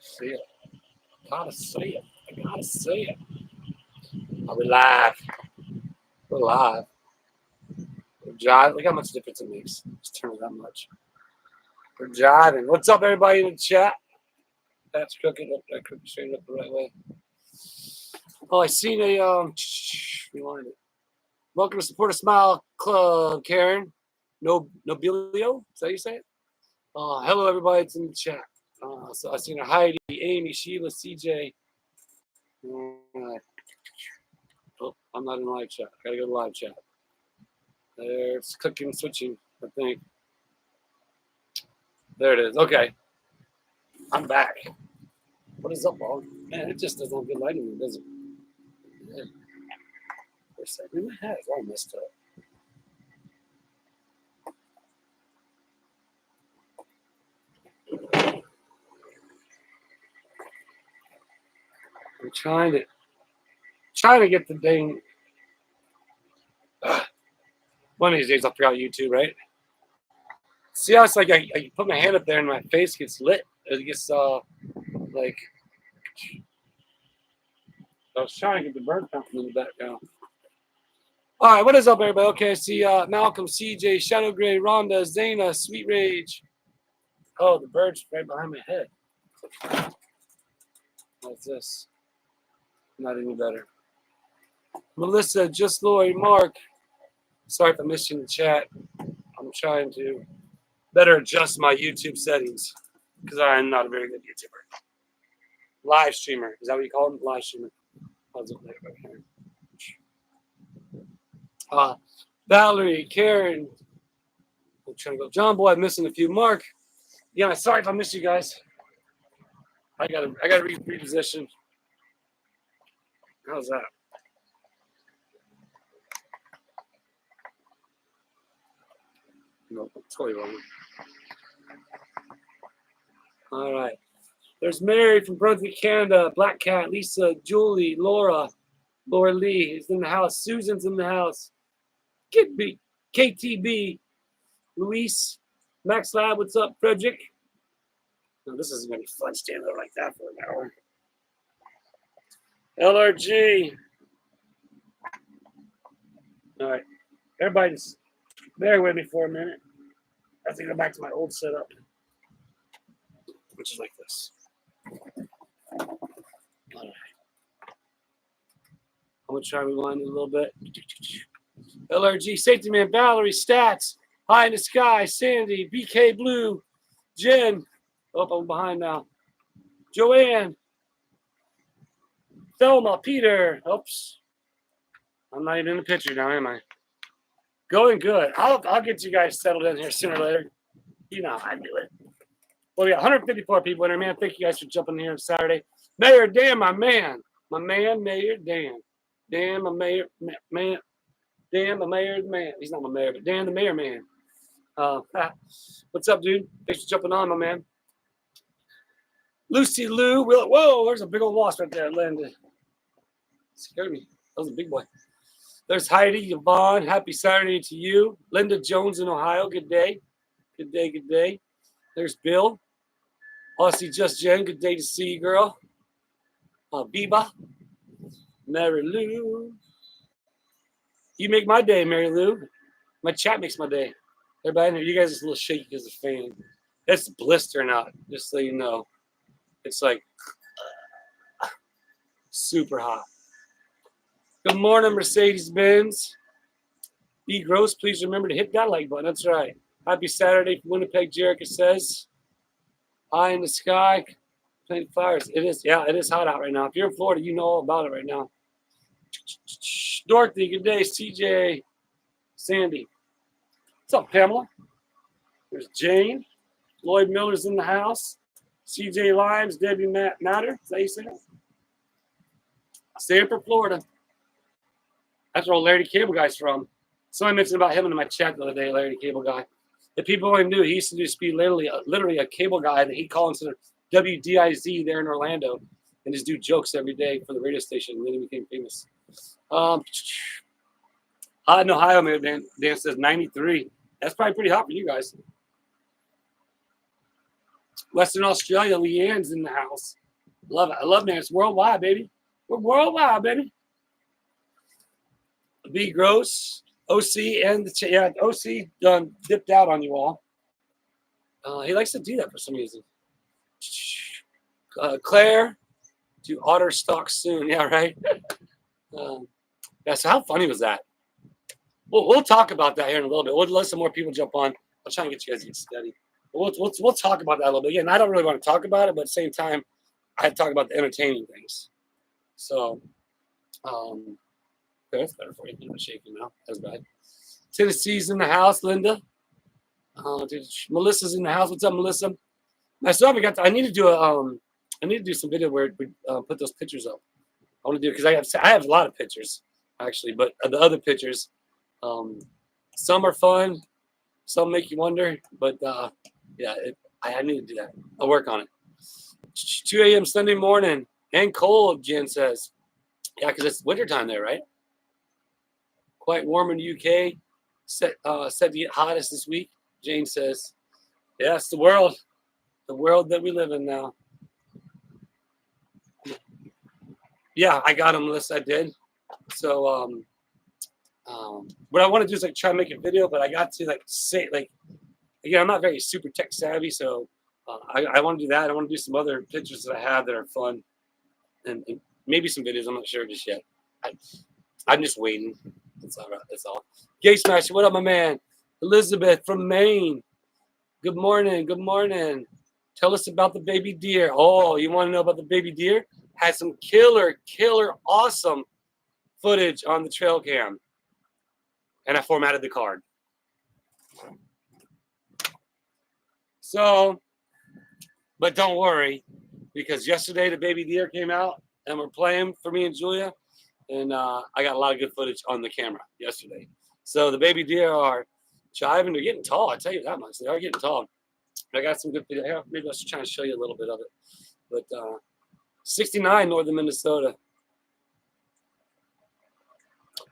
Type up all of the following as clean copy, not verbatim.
See it. Gotta see it. I gotta see it. Are we live? We're live. We're jiving. Look how much difference it makes. Just turn it that much. We're jiving. What's up, everybody in the chat? That's cooking. That cooking straight up the right way. Oh, I seen a rewind it. Welcome to Support a Smile Club, Karen. Nobilio, is that how you say it? Hello, everybody. It's in the chat. So I seen Heidi, Amy, Sheila, CJ. Oh, I'm not in live chat. I gotta go to live chat. There's clicking, switching, I think. There it is. Okay. I'm back. What is up, all? Man, it just doesn't have good lighting, does it? Yeah. For a second, my hat is all messed up. I'm trying to get the dang. One of these days I'll figure out YouTube, right? See how it's like I put my hand up there and my face gets lit. It gets like. I was trying to get the bird fountain in the background. All right, what is up, everybody? Okay, I see Malcolm, CJ, Shadow Gray, Rhonda, Zayna, Sweet Rage. Oh, the bird's right behind my head. What's this? Not any better. Melissa, Just Lori, Mark. Sorry if I missed you in the chat. I'm trying to better adjust my YouTube settings because I'm not a very good YouTuber. Live streamer. Is that what you call them? Live streamer. How's it look right here? Valerie, Karen. I'm trying to go. John Boy, I'm missing a few. Mark. Yeah, sorry if I missed you guys. I gotta reposition. How's that? No, totally wrong. All right. There's Mary from Brunswick, Canada. Black Cat, Lisa, Julie, Laura Lee is in the house. Susan's in the house. KTB, Luis, Max Lab, what's up, Frederick? No, this isn't going to be fun standing there like that for an hour. LRG. All right. Everybody just bear with me for a minute. I have to go back to my old setup, which is like this. All right. I'm going to try to rewind it a little bit. LRG, Safety Man, Valerie, Stats, High in the Sky, Sandy, BK Blue, Jen. Oh, I'm behind now. Joanne, Thelma, Peter. Oops. I'm not even in the picture now, am I? Going good. I'll get you guys settled in here sooner or later. You know how I do it. Well, we got 154 people in here, man. Thank you guys for jumping in here on Saturday. Mayor Dan, my man. My man, Mayor Dan. Dan, my mayor, man. Dan, my mayor, man. He's not my mayor, but Dan, the mayor, man. What's up, dude? Thanks for jumping on, my man. Lucy Lou. Whoa, there's a big old wasp right there. It landed. Scared me. That was a big boy. There's Heidi, Yvonne. Happy Saturday to you. Linda Jones in Ohio. Good day. Good day, good day. There's Bill. Aussie Just Jen. Good day to see you, girl. Biba. Mary Lou. You make my day, Mary Lou. My chat makes my day. Everybody in here, you guys are a little shaky because of the fan. It's blistering out, just so you know. It's like super hot. Good morning, Mercedes-Benz. Be gross, please remember to hit that like button. That's right. Happy Saturday from Winnipeg, Jerica says. High in the sky, playing flowers. It is, yeah, it is hot out right now. If you're in Florida, you know all about it right now. Dorothy, good day. CJ, Sandy. What's up, Pamela? There's Jane. Lloyd Miller's in the house. CJ Limes, Debbie Matter. Is that you say that? Sanford, Florida. That's where Larry the Cable Guy's from. Someone mentioned about him in my chat the other day, Larry the Cable Guy. If people only knew, he used to be literally a cable guy that he called into WDIZ there in Orlando and just do jokes every day for the radio station. And then he became famous. Hot in Ohio, man. Dan says 93. That's probably pretty hot for you guys. Western Australia, Leanne's in the house. Love it. I love it. It's worldwide, baby. We're worldwide, baby. B Gross, OC, and the OC dipped out on you all. He likes to do that for some reason. Claire, do Otter stock soon. Yeah, right. Yeah. So how funny was that? We'll talk about that here in a little bit. We'll let some more people jump on. I'll try and get you guys to get steady. We'll talk about that a little bit. Again, I don't really want to talk about it, but at the same time, I had to talk about the entertaining things. So, that's better for you. I'm not shaking now. That's bad. Tennessee's in the house. Linda. Melissa's in the house. What's up, Melissa? I still haven't got. I need to do I need to do some video where we put those pictures up. I want to do because I have a lot of pictures actually, but the other pictures, some are fun, some make you wonder. But yeah, I need to do that. I'll work on it. 2 a.m. Sunday morning and cold. Jen says, yeah, because it's wintertime there, right? Quite warm in the UK. Set to get hottest this week. Jane says, yeah, it's the world that we live in now. Yeah, I got them, Melissa. I did. So, what I want to do is like try to make a video, but I got to say again, I'm not very super tech savvy, so I want to do that. I want to do some other pictures that I have that are fun, and maybe some videos. I'm not sure just yet. I'm just waiting. That's all right. That's all. Gay Smasher, what up, my man? Elizabeth from Maine. Good morning. Good morning. Tell us about the baby deer. Oh, you want to know about the baby deer? Had some killer, awesome footage on the trail cam. And I formatted the card. So, but don't worry, because yesterday the baby deer came out and we're playing for me and Julia. And I got a lot of good footage on the camera yesterday. So the baby deer are jiving. They're getting tall. I tell you that much. They are getting tall. I got some good video. Maybe I should try and show you a little bit of it. But 69 northern Minnesota.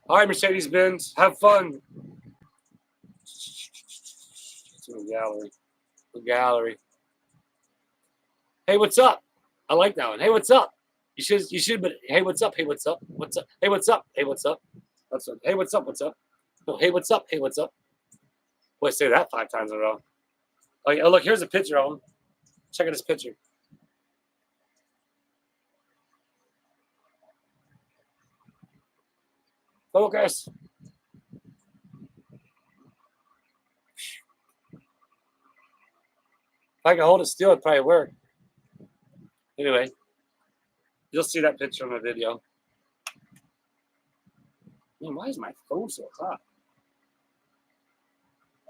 All right, Mercedes-Benz. Have fun. It's in the gallery. The gallery. Hey, what's up? I like that one. Hey, what's up? You should, but hey, what's up? Hey, what's up? What's up? Hey, what's up? Hey, what's up? That's what. Hey, what's up? What's up? No, hey, what's up? Hey, what's up? Boy, say that 5 times in a row. Oh, look, here's a picture of him. Check out this picture. Focus. If I could hold it still, it'd probably work. Anyway, you'll see that picture in the video. Man, why is my phone so hot?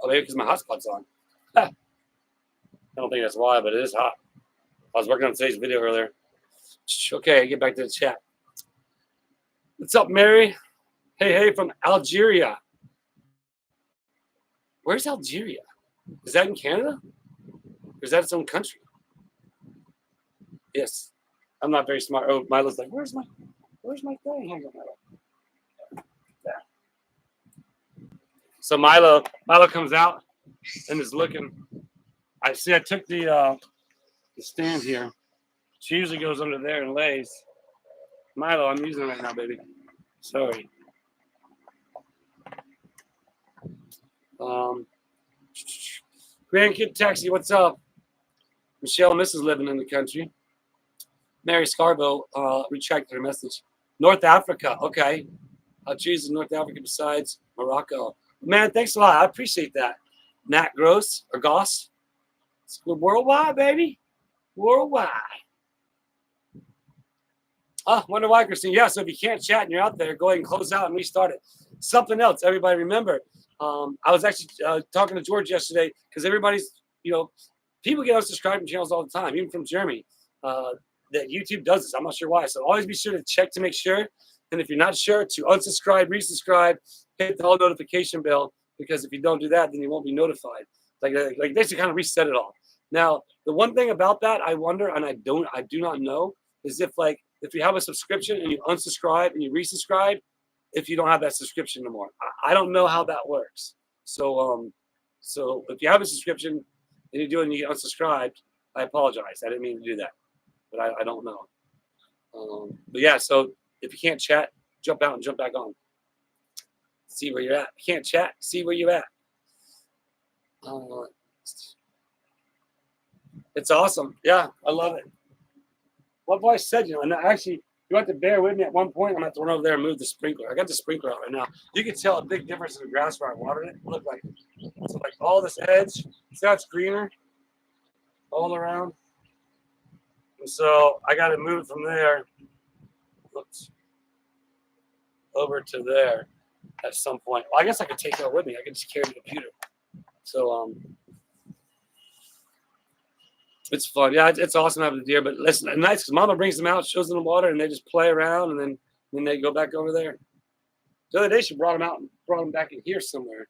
Oh, maybe because my hotspot's on. I don't think that's why, but it is hot. I was working on today's video earlier. Okay, get back to the chat. What's up, Mary? Hey, from Algeria. Where's Algeria? Is that in Canada? Or is that its own country? Yes. I'm not very smart. Oh, Milo's like, where's my thing? Hang on, Milo. Yeah. So Milo comes out and is looking. I took the stand here. She usually goes under there and lays. Milo, I'm using it right now, baby. Sorry. Grandkid Taxi, what's up? Michelle Mrs. living in the country. Mary Scarborough retracted her message. North Africa, okay. I'll choose North Africa besides Morocco. Man, thanks a lot. I appreciate that. Nat Gross or Goss. We're worldwide, baby. Worldwide. Wonder why, Christine. Yeah, so if you can't chat and you're out there, go ahead and close out and restart it. Something else, everybody remember. I was actually talking to George yesterday because everybody's, people get unsubscribed from channels all the time, even from Germany. That YouTube does this. I'm not sure why. So always be sure to check to make sure. And if you're not sure, to unsubscribe, resubscribe, hit the whole notification bell, because if you don't do that, then you won't be notified. Like basically kind of reset it all. Now, the one thing about that I wonder, and I do not know, is if you have a subscription and you unsubscribe and you resubscribe, if you don't have that subscription no more. I don't know how that works. So if you have a subscription and you do it and you get unsubscribed, I apologize. I didn't mean to do that, but I don't know. But yeah, so if you can't chat, jump out and jump back on. See where you're at. If you can't chat, see where you're at. It's awesome. Yeah, I love it. What voice said, and actually, you have to bear with me at one point. I'm going to have to run over there and move the sprinkler. I got the sprinkler out right now. You can tell a big difference in the grass where I watered it. Look like, so like all this edge, see how it's greener all around? And so I got to move from there, oops, over to there at some point. Well, I guess I could take that with me. I could just carry the computer. So, it's fun. Yeah, it's awesome having the deer. But listen, it's nice because Mama brings them out, shows them the water, and they just play around, and then they go back over there. The other day, she brought them out and brought them back in here somewhere.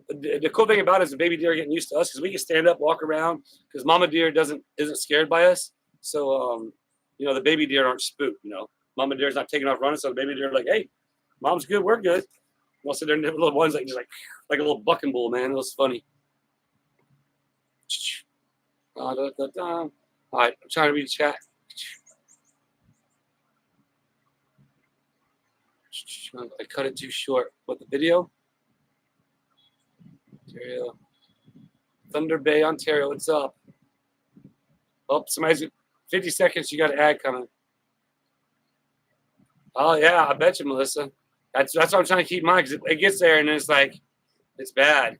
The cool thing about it is the baby deer are getting used to us because we can stand up, walk around, because Mama deer isn't scared by us. So, the baby deer aren't spooked. Mama deer's not taking off running, so the baby deer are like, "Hey, Mom's good, we're good." Most of their little ones like a little bucking bull, man. It was funny. All right, I'm trying to read the chat. I cut it too short. What, the video? Ontario. Thunder Bay, Ontario. What's up? Oh, somebody's 50 seconds. You got an ad coming. Oh yeah, I bet you, Melissa. That's what I'm trying to keep mine because it gets there and it's like it's bad.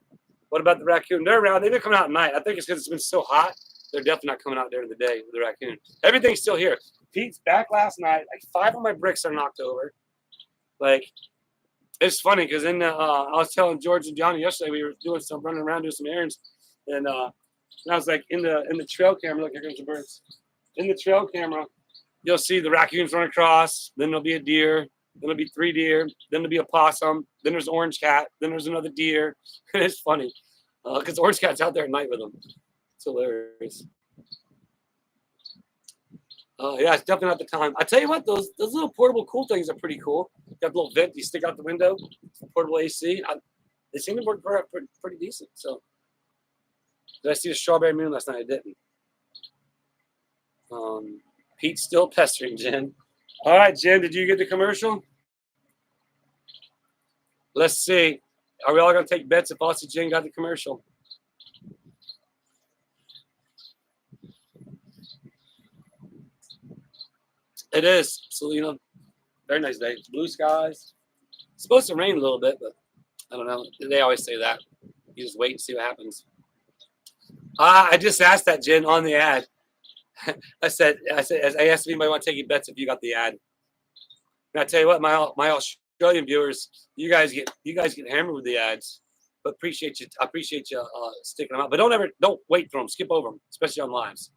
What about the raccoon? They're around. They've been coming out at night. I think it's because it's been so hot. They're definitely not coming out during the day with the raccoon. Everything's still here. Pete's back last night. Like 5 of my bricks are knocked over. Like, it's funny because I was telling George and Johnny yesterday we were running around doing some errands, and I was like in the trail camera. Look, here comes the birds. In the trail camera, you'll see the raccoons run across. Then there'll be a deer. Then there'll be 3 deer. Then there'll be a possum. Then there's an orange cat. Then there's another deer. It's funny because orange cat's out there at night with them. It's hilarious. Yeah, it's definitely not the time. I tell you what, those little portable cool things are pretty cool. You got a little vent you stick out the window, portable AC. They seem to work pretty decent. So, did I see the strawberry moon last night? I didn't. Pete's still pestering Jen. All right, Jen, did you get the commercial? Let's see. Are we all going to take bets if Aussie Jen got the commercial? It is, Selena. Very nice day. Blue skies. It's supposed to rain a little bit, but I don't know. They always say that. You just wait and see what happens. I just asked that, Jen, on the ad. I asked if anybody want to take your bets if you got the ad. And I tell you what, my Australian viewers, you guys get hammered with the ads. But I appreciate you sticking them out. But don't wait for them. Skip over them, especially on lives.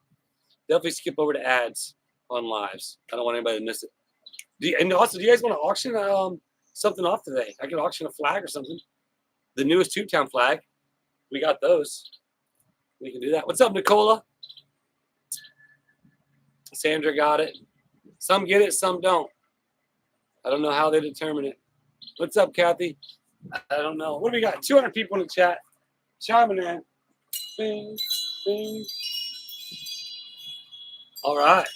Definitely skip over to ads on lives. I don't want anybody to miss it. And also, do you guys want to auction something off today? I could auction a flag or something. The newest Tubetown flag. We got those. We can do that. What's up, Nicola? Sandra got it. Some get it, some don't. I don't know how they determine it. What's up, Kathy? I don't know. What do we got? 200 people in the chat. Chiming in. Bing, bing. All right.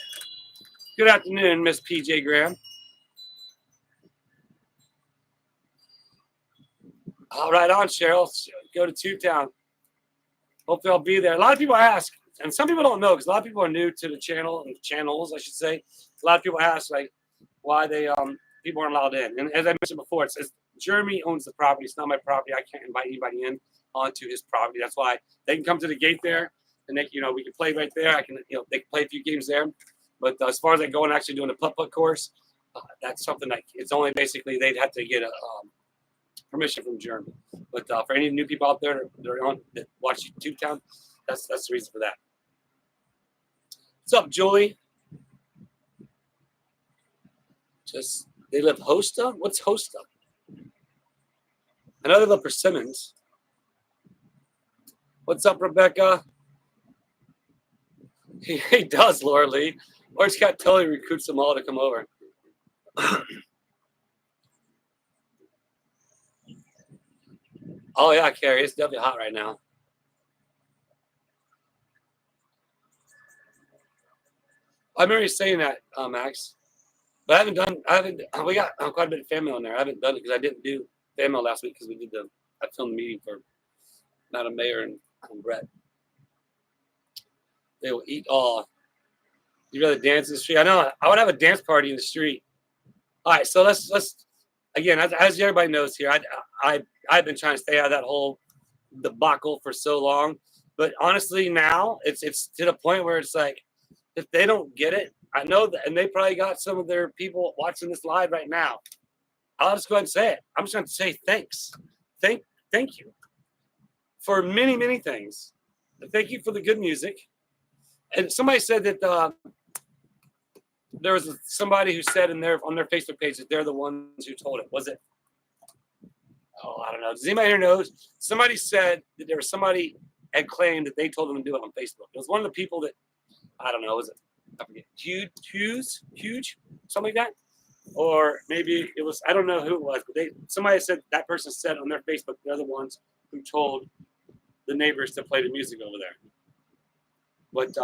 Good afternoon, Miss PJ Graham. All right, on, Cheryl. Go to Tubetown. Hopefully I'll be there. A lot of people ask, and some people don't know because a lot of people are new to the channel, and channels, I should say. A lot of people ask, like, why they people aren't allowed in. And as I mentioned before, it says Jeremy owns the property. It's not my property. I can't invite anybody in onto his property. That's why they can come to the gate there, and we can play right there. They can play a few games there. But as far as going actually doing a putt-putt course, that's something that it's only basically they'd have to get a permission from Jeremy. But for any new people out there that watch Tubetown, that's the reason for that. What's up, Julie? They live Hosta? What's Hosta? I know they live Persimmons. What's up, Rebecca? He does, Laura Lee. Orange Cat totally recruits them all to come over. Oh, yeah, Carrie. It's definitely hot right now. I remember you saying that, Max. But we got quite a bit of fan mail in there. I haven't done it because I didn't do fan mail last week because I filmed the meeting for Madam Mayor and Brett. They will eat all. You'd rather dance in the street? I know. I would have a dance party in the street. All right, so let's again, as everybody knows here, I've been trying to stay out of that whole debacle for so long. But honestly, now it's to the point where it's like, if they don't get it, I know that, and they probably got some of their people watching this live right now. I'll just go ahead and say it. I'm just going to say thanks. Thank you for many, many things. Thank you for the good music. And somebody said that there was somebody who said on their Facebook page that they're the ones who told it. Was it? Oh, I don't know. Does anybody here know? Somebody said that there was somebody had claimed that they told them to do it on Facebook. It was one of the people that, I don't know, was it? I forget. Huge, something like that. Or maybe it was, I don't know who it was, but somebody said that person said on their Facebook they're the ones who told the neighbors to play the music over there. But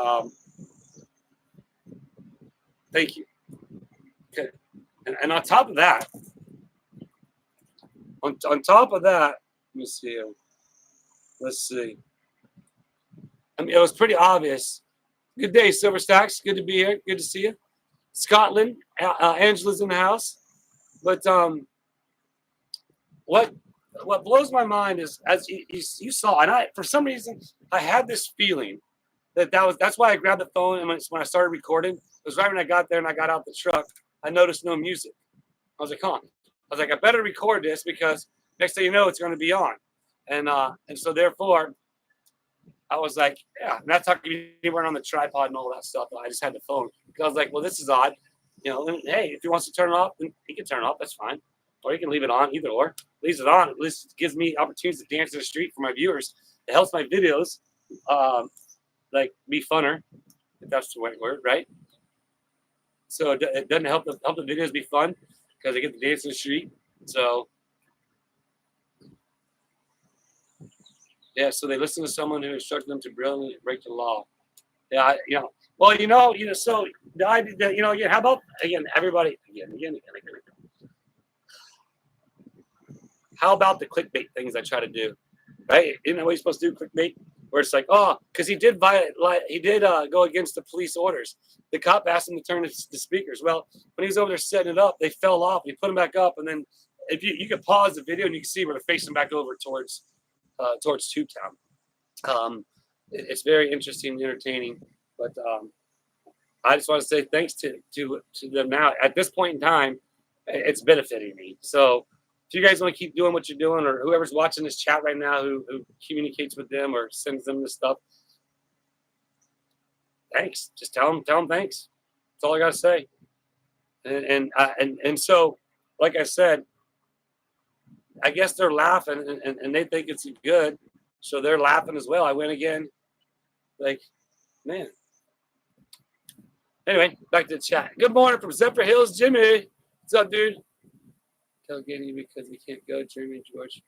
thank you. Okay. And on top of that, on top of that, let me see. Let's see. I mean, it was pretty obvious. Good day, Silver Stacks. Good to be here. Good to see you. Scotland, Angela's in the house. But what blows my mind is, as you saw, and for some reason I had this feeling that's why I grabbed the phone, and when I started recording, it was right when I got there and I got out the truck. I noticed no music. I was like, I better record this because next thing you know, it's going to be on. And so therefore, I was like, yeah, I'm not talking anywhere on the tripod and all that stuff. I just had the phone because I was like, well, this is odd. And, hey, if he wants to turn it off, then he can turn it off. That's fine. Or he can leave it on, either or. Leaves it on. At least it gives me opportunities to dance in the street for my viewers. It helps my videos be funner, if that's the right word, right? So it doesn't help the videos be fun because I get to dance in the street. So yeah, so they listen to someone who instructed them to brilliantly break the law. Yeah, well, so the idea, again, how about, again, everybody, again. How about the clickbait things I try to do, right? Isn't that what you're supposed to do, clickbait? Where it's like, oh, because he did go against the police orders. The cop asked him to turn the speakers. Well, when he was over there setting it up, they fell off. He put them back up, and then if you could pause the video and you can see where they're facing back over towards Tubetown. It's very interesting and entertaining, but I just want to say thanks to them now. At this point in time, it's benefiting me. So if you guys want to keep doing what you're doing, or whoever's watching this chat right now who communicates with them or sends them this stuff, thanks. Just tell them thanks. That's all I got to say. And so, like I said, I guess they're laughing and they think it's good. So they're laughing as well. I win again. Like, man. Anyway, back to the chat. Good morning from Zephyr Hills, Jimmy. What's up, dude? Tell Giddy because we can't go, Jeremy and George.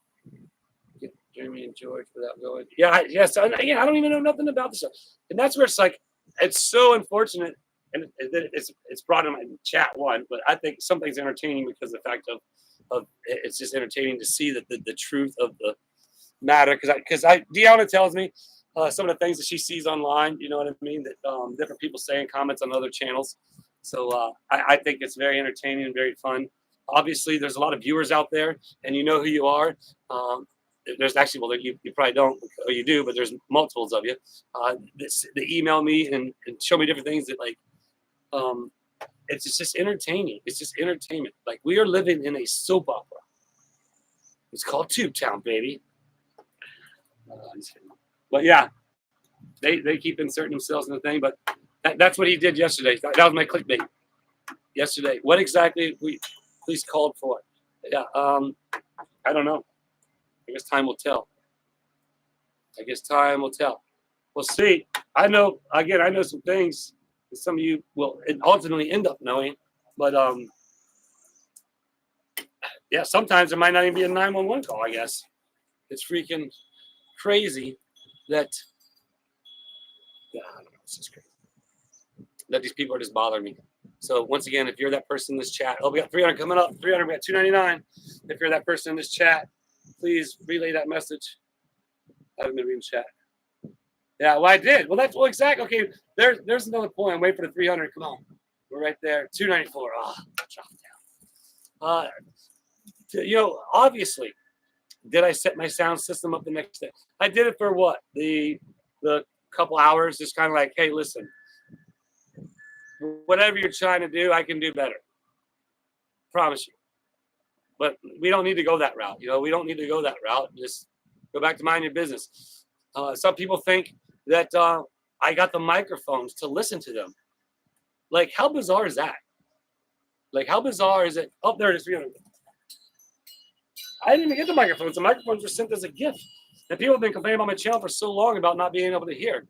Get Jeremy and George without going. Yeah, yes. I don't even know nothing about this stuff. And that's where it's like, it's so unfortunate. And it's brought in my chat one, but I think something's entertaining because of the fact of it's just entertaining to see the truth of the matter. Because Deanna tells me some of the things that she sees online, you know what I mean, that different people say in comments on other channels. So I think it's very entertaining and very fun. Obviously, there's a lot of viewers out there, and you know who you are. There's actually, well, you probably don't, or you do, but there's multiples of you. They email me and show me different things that, like, it's just entertaining. It's just entertainment. Like, we are living in a soap opera. It's called Tubetown, baby. But yeah, they keep inserting themselves in the thing. But that's what he did yesterday. That was my clickbait yesterday. What exactly police called for? Yeah, I don't know. I guess time will tell. We'll see. I know some things that some of you will ultimately end up knowing, but yeah, sometimes there might not even be a 911 call, I guess. It's freaking crazy that, yeah, I don't know, it's just crazy. that these people are just bothering me. So once again, if you're that person in this chat, oh, we got 300 coming up, 300, we got 299. If you're that person in this chat, please relay that message. I haven't been reading chat. Yeah, well, I did. Well, that's well, exactly. Okay, there's another point. I'm waiting for the 300. Come on, we're right there. 294. Oh, drop down. Obviously, did I set my sound system up the next day? I did it for what? The couple hours, just kind of like, hey, listen, whatever you're trying to do, I can do better. Promise you. But we don't need to go that route. We don't need to go that route. Just go back to mind your business. Some people think that I got the microphones to listen to them. Like, how bizarre is that? Like, how bizarre is it? Oh, there it is. I didn't even get the microphones. The microphones were sent as a gift. And people have been complaining about my channel for so long about not being able to hear.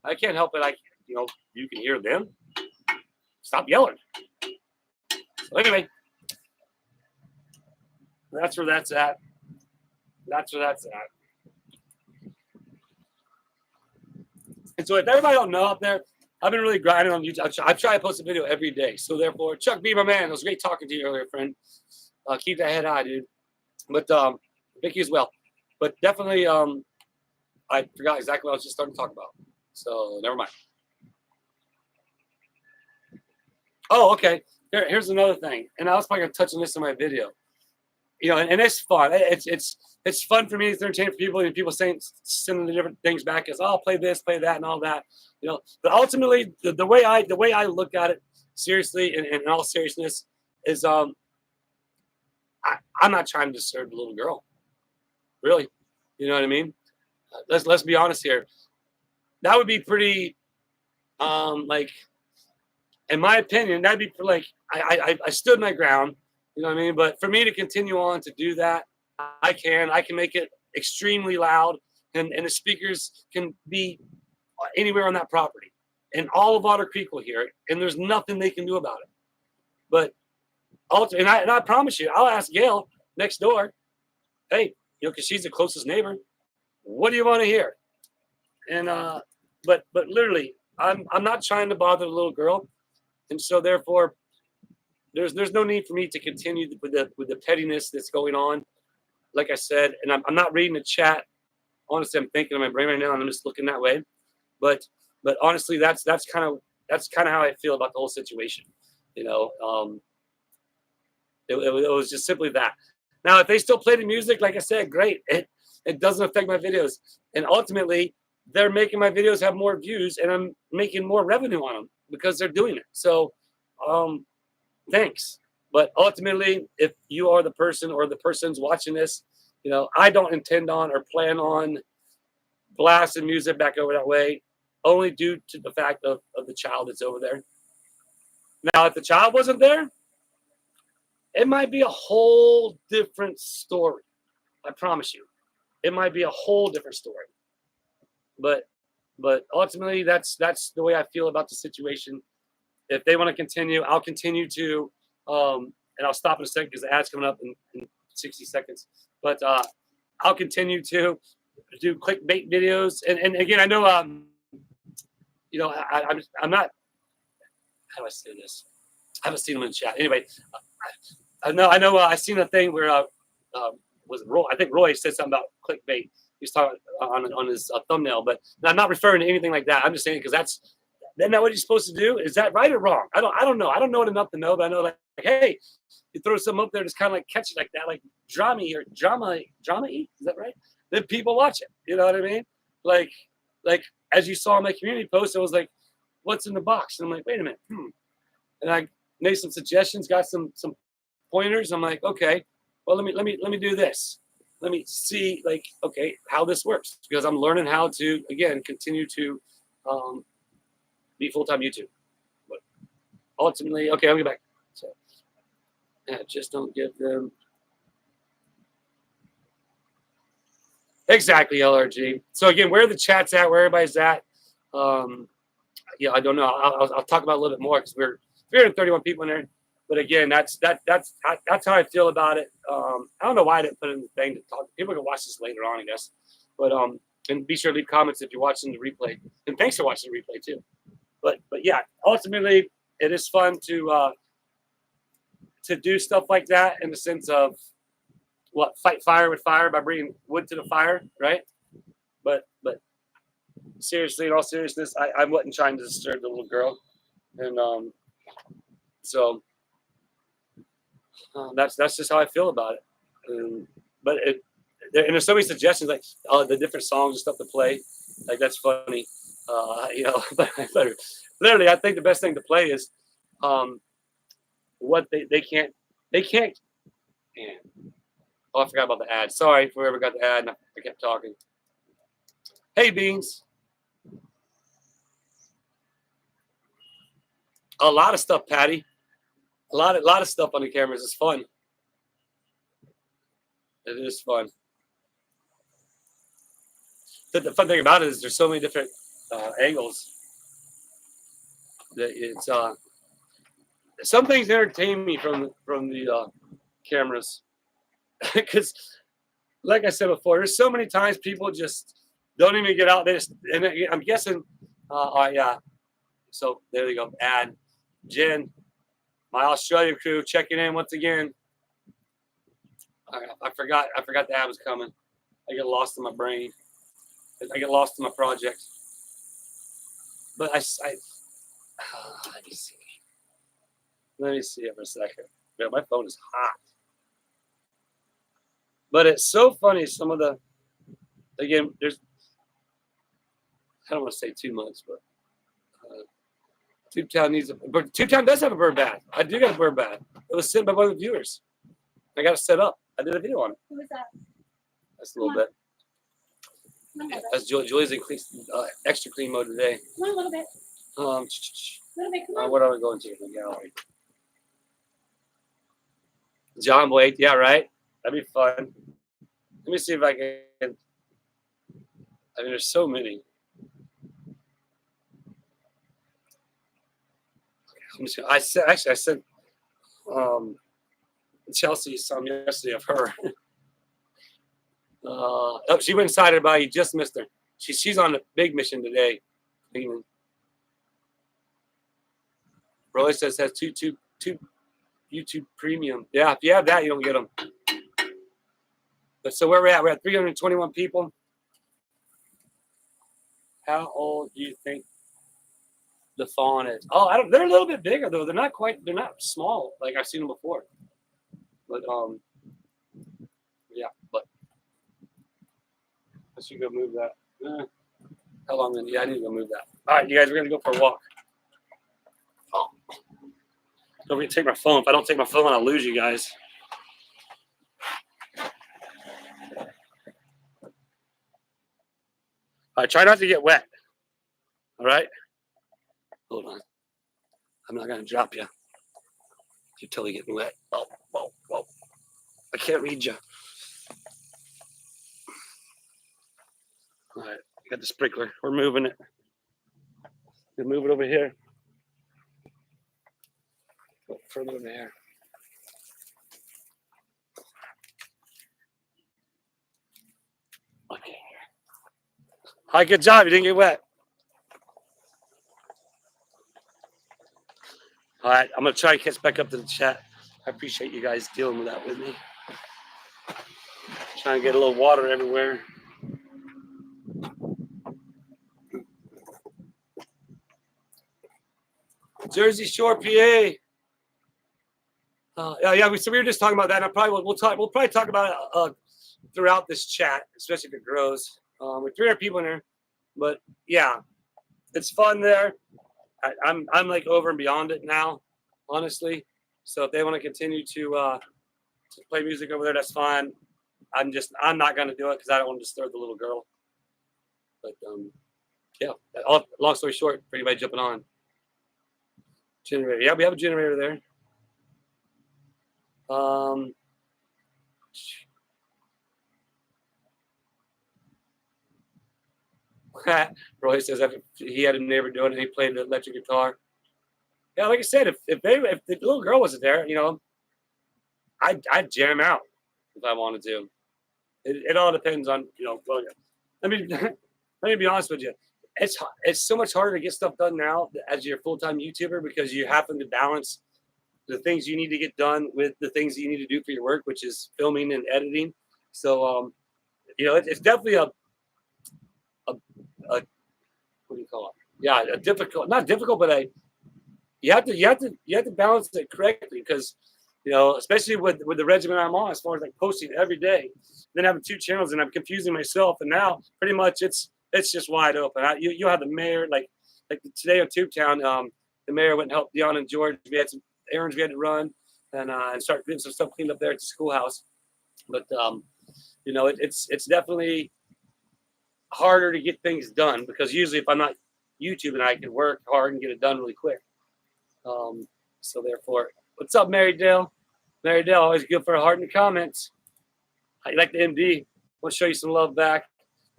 I can't help it. You can hear them. Stop yelling. So anyway, that's where that's at. And so if everybody don't know out there, I've been really grinding on YouTube. I try to post a video every day. So therefore, Chuck B, my man, it was great talking to you earlier, friend. Keep that head high, dude. But Vicky as well. But definitely, I forgot exactly what I was just starting to talk about. So never mind. Oh, okay. Here's another thing, and I was probably gonna touch on this in my video. And it's fun. It's fun for me. It's entertaining for people, and people sending the different things back as, oh, I'll play this, play that, and all that. But ultimately, the way I look at it seriously, and in all seriousness, is I'm not trying to disturb the little girl. Really, you know what I mean? Let's be honest here. That would be pretty, like, in my opinion, that'd be like I stood my ground. You know what I mean? But for me to continue on to do that, I can make it extremely loud, and the speakers can be anywhere on that property, and all of Otter Creek will hear it, and there's nothing they can do about it. But and I promise you, I'll ask Gail next door, hey, because she's the closest neighbor, what do you want to hear? And but literally, I'm not trying to bother the little girl, and so therefore, there's no need for me to continue with the pettiness that's going on. Like I said, and I'm not reading the chat. Honestly, I'm thinking in my brain right now, and I'm just looking that way. But honestly, that's kind of how I feel about the whole situation. It was just simply that. Now, if they still play the music, like I said, great. It doesn't affect my videos, and ultimately, they're making my videos have more views, and I'm making more revenue on them because they're doing it. So, thanks. But ultimately, if you are the person or the person's watching this, I don't intend on or plan on blasting music back over that way, only due to the fact of the child that's over there. Now, if the child wasn't there, it might be a whole different story. I promise you. It might be a whole different story. But ultimately, that's the way I feel about the situation. If they want to continue, I'll continue to, and I'll stop in a second because the ad's coming up in 60 seconds. But I'll continue to do clickbait videos. And again, I know, I'm not, how do I say this? I haven't seen them in chat. Anyway, I know. I seen a thing where was it Roy? I think Roy said something about clickbait. He's talking on his thumbnail, but I'm not referring to anything like that. I'm just saying because isn't that what you're supposed to do? Is that right or wrong? I don't know. I don't know it enough to know, but I know like hey, you throw something up there, just kind of like catch it like that, like drama. Is that right? Then people watch it. You know what I mean? Like as you saw in my community post, it was like, what's in the box? And I'm like, wait a minute. And I made some suggestions, got some pointers. I'm like, okay, well let me do this. Let me see okay how this works because I'm learning how to again continue to be full-time YouTube. But ultimately, okay, I'll get back. So just don't give them exactly LRG. So again, where the chat's at, where everybody's at. I don't know. I'll talk about it a little bit more because we're 331 people in there. But again, that's how I feel about it. I don't know why I didn't put it in the thing to talk. People can watch this later on, I guess. But and be sure to leave comments if you're watching the replay. And thanks for watching the replay too. but yeah, ultimately, it is fun to do stuff like that in the sense of fight fire with fire by bringing wood to the fire, right? But seriously, in all seriousness, I wasn't trying to disturb the little girl, and so that's just how I feel about it. But and there's so many suggestions like the different songs and stuff to play, like that's funny, but literally, I think the best thing to play is what they can't. Man. Oh, I forgot about the ad. Sorry, whoever got the ad. I kept talking. Hey, Beans. A lot of stuff, Patty. A lot of stuff on the cameras. It's fun. It is fun. The fun thing about it is there's so many different angles. That it's some things entertain me from the cameras because, like I said before, there's so many times people just don't even get out there. And I'm guessing, yeah. So there you go. Ad. Jen, my Australia crew checking in once again. I forgot the ad was coming. I get lost in my brain. I get lost in my project. But let me see. Let me see it for a second. Yeah, my phone is hot. But it's so funny. Some of the, again, there's, I don't want to say too much, but Tubetown does have a bird bath. I do got a bird bath. It was sent by one of the viewers. I got it set up. I did a video on it. Who was that? That's a little bit. That's Julie's in extra clean mode today. Come on, a little bit. A little bit, come on. What are we going to the gallery? John Blake, yeah, right. That'd be fun. Let me see if I can. I mean, there's so many. I sent Chelsea some yesterday of her. Oh, she went inside her body. You just missed her. She's on a big mission today. Roy says has two YouTube Premium. Yeah, if you have that, you don't get them. But so where we're at 321 people. How old do you think the fawn is? Oh, they're a little bit bigger though. They're not small like I've seen them before. But yeah, but I should go move that. How long then? Yeah, I need to go move that. All right, you guys, we're gonna go for a walk. Oh. Don't forget to take my phone. If I don't take my phone, I'll lose you guys. All right, try not to get wet. All right? Hold on. I'm not going to drop you. You're totally getting wet. Oh, whoa, whoa. I can't read you. All right, got the sprinkler. We're moving it. We move it over here. Go further over here. Okay. All right, good job. You didn't get wet. All right, I'm going to try and catch back up to the chat. I appreciate you guys dealing with that with me. Trying to get a little water everywhere. Jersey Shore, PA. Yeah. So we were just talking about that. And we'll probably talk about it throughout this chat, especially if it grows. With 300 people in there, but yeah, it's fun there. I'm like over and beyond it now, honestly. So if they want to continue to play music over there, that's fine. I'm not going to do it because I don't want to disturb the little girl. But yeah. Long story short, for anybody jumping on. Generator. Yeah, we have a generator there. Roy says that he had a neighbor doing it. He played the electric guitar. Yeah, like I said, if the little girl wasn't there, I'd jam out if I wanted to. It all depends on, well, let me be honest with you. it's so much harder to get stuff done now as you're a full-time YouTuber because you happen to balance the things you need to get done with the things that you need to do for your work, which is filming and editing. So, it's definitely a what do you call it? Yeah, a difficult, not difficult, but you have to balance it correctly because, especially with the regimen I'm on, as far as like posting every day, then having 2 channels and I'm confusing myself. And now pretty much it's just wide open. You'll have the mayor like today on Tubetown, the mayor went and helped Deanna and George. We had some errands we had to run and start getting some stuff cleaned up there at the schoolhouse. But it's definitely harder to get things done because usually if I'm not YouTubing, I can work hard and get it done really quick. So therefore, what's up, Mary Dale? Mary Dale, always good for a heart in the comments. I like the MD. Want to show you some love back.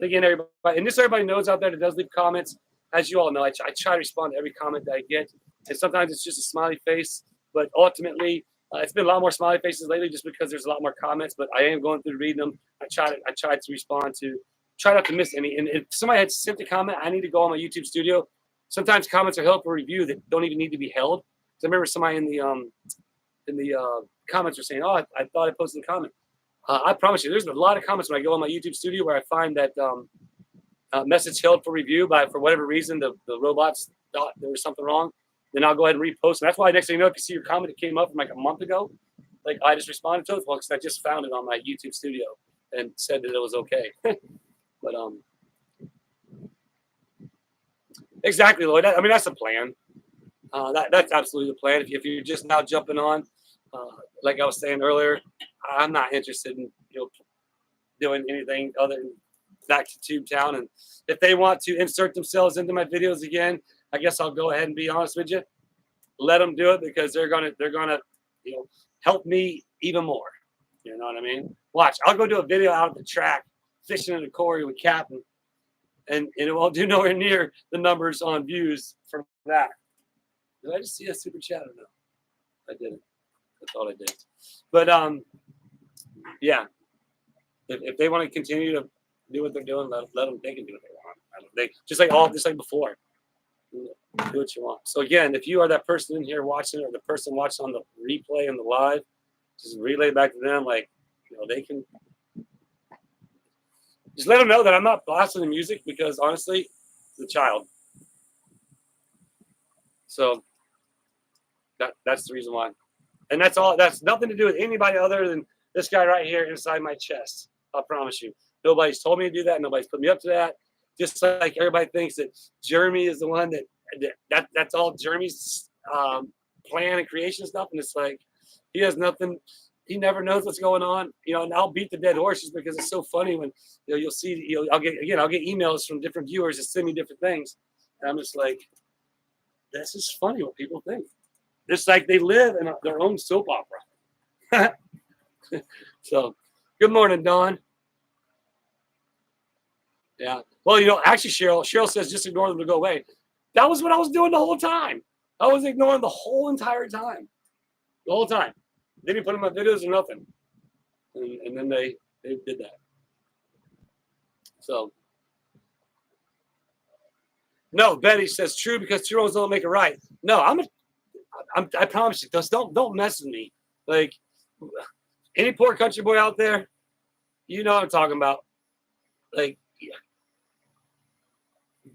Again, everybody, and just everybody knows out there that does leave comments. As you all know, I try to respond to every comment that I get, and sometimes it's just a smiley face. But ultimately, it's been a lot more smiley faces lately, just because there's a lot more comments. But I am going through reading them. I try to respond to. Try not to miss any. And if somebody had sent a comment, I need to go on my YouTube studio. Sometimes comments are held for review that don't even need to be held. So I remember somebody in the comments were saying, "Oh, I thought I posted a comment." I promise you, there's a lot of comments when I go on my YouTube studio where I find that message held for review, but for whatever reason, the robots thought there was something wrong. Then I'll go ahead and repost. And that's why next thing you know, if you see your comment that came up from like a month ago, like I just responded to it, well, because I just found it on my YouTube studio and said that it was okay. But exactly, Lloyd. I mean, that's the plan. That's absolutely the plan. If you're just now jumping on, like I was saying earlier, I'm not interested in doing anything other than back to Tubetown. And if they want to insert themselves into my videos again, I guess I'll go ahead and be honest with you. Let them do it because they're gonna help me even more. You know what I mean? Watch, I'll go do a video out at the track, fishing in the quarry with Captain, and it won't do nowhere near the numbers on views from that. Did I just see a super chat or no? I didn't. I thought I did. But yeah. If they want to continue to do what they're doing, let them. They can do what they want. They just like before. Do what you want. So again, if you are that person in here watching, or the person watching on the replay and the live, just relay back to them. Like, they can just let them know that I'm not blasting the music because honestly, it's a child. So that's the reason why. And that's all. That's nothing to do with anybody other than this guy right here inside my chest. I promise you. Nobody's told me to do that. Nobody's put me up to that. Just like everybody thinks that Jeremy is the one that's all Jeremy's plan and creation stuff. And it's like, he has nothing. He never knows what's going on. And I'll beat the dead horses because it's so funny when you'll see. I'll get emails from different viewers that send me different things. And I'm just like, this is funny what people think. It's like they live in their own soap opera. So, good morning, Dawn. Yeah. Well, actually, Cheryl says just ignore them to go away. That was what I was doing the whole time. I was ignoring the whole entire time. The whole time. They didn't put in my videos or nothing. And then they did that. So, no, Betty says true because 2 wrongs don't make it right. No, I promise you, don't mess with me. Like, any poor country boy out there, you know what I'm talking about. Like,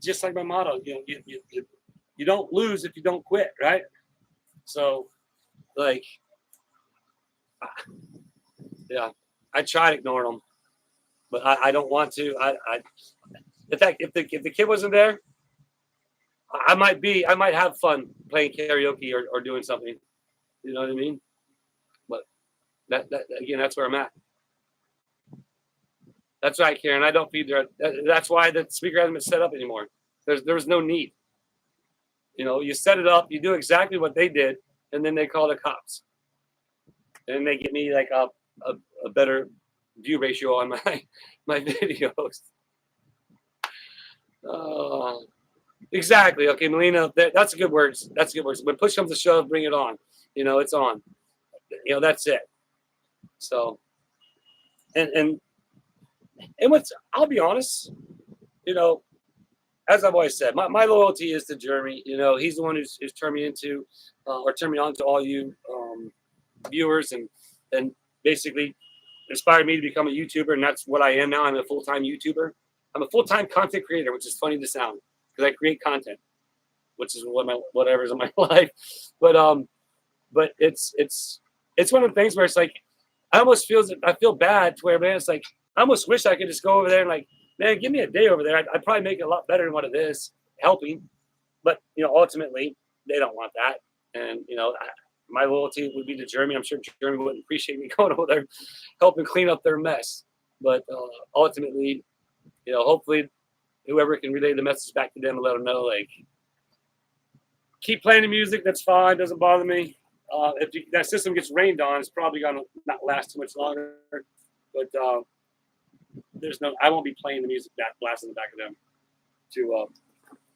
just like my motto, you don't lose if you don't quit, right? So, like, yeah, I tried ignoring them, but I don't want to. In fact, if the kid wasn't there, I might have fun playing karaoke or doing something. You know what I mean? But that again, that's where I'm at. That's right, Karen. I don't feed there. That's why the speaker hasn't been set up anymore. There was no need. You set it up, you do exactly what they did, and then they call the cops. And they give me like a better view ratio on my videos. Exactly. Okay, Melina, that's a good word. That's a good word. When push comes to shove, bring it on. It's on. That's it. So, and what's, I'll be honest, as I've always said, my loyalty is to Jeremy. You know, he's the one who's turned me into, or turned me on to all you viewers, and basically inspired me to become a YouTuber, and that's what I am now. I'm a full-time YouTuber. I'm a full-time content creator, which is funny to sound because I create content, which is whatever's in my life. But it's one of the things where it's like I feel bad to where, man, it's like I almost wish I could just go over there and like, man, give me a day over there. I'd probably make it a lot better than what it is, helping. But you know, ultimately, they don't want that, and you know, my loyalty would be to Jeremy. I'm sure Jeremy wouldn't appreciate me going over there, helping clean up their mess. But ultimately, you know, hopefully, whoever can relay the message back to them and let them know, like, keep playing the music. That's fine. Doesn't bother me. If that system gets rained on, it's probably gonna not last too much longer. But I won't be playing the music that blasts in the back of them to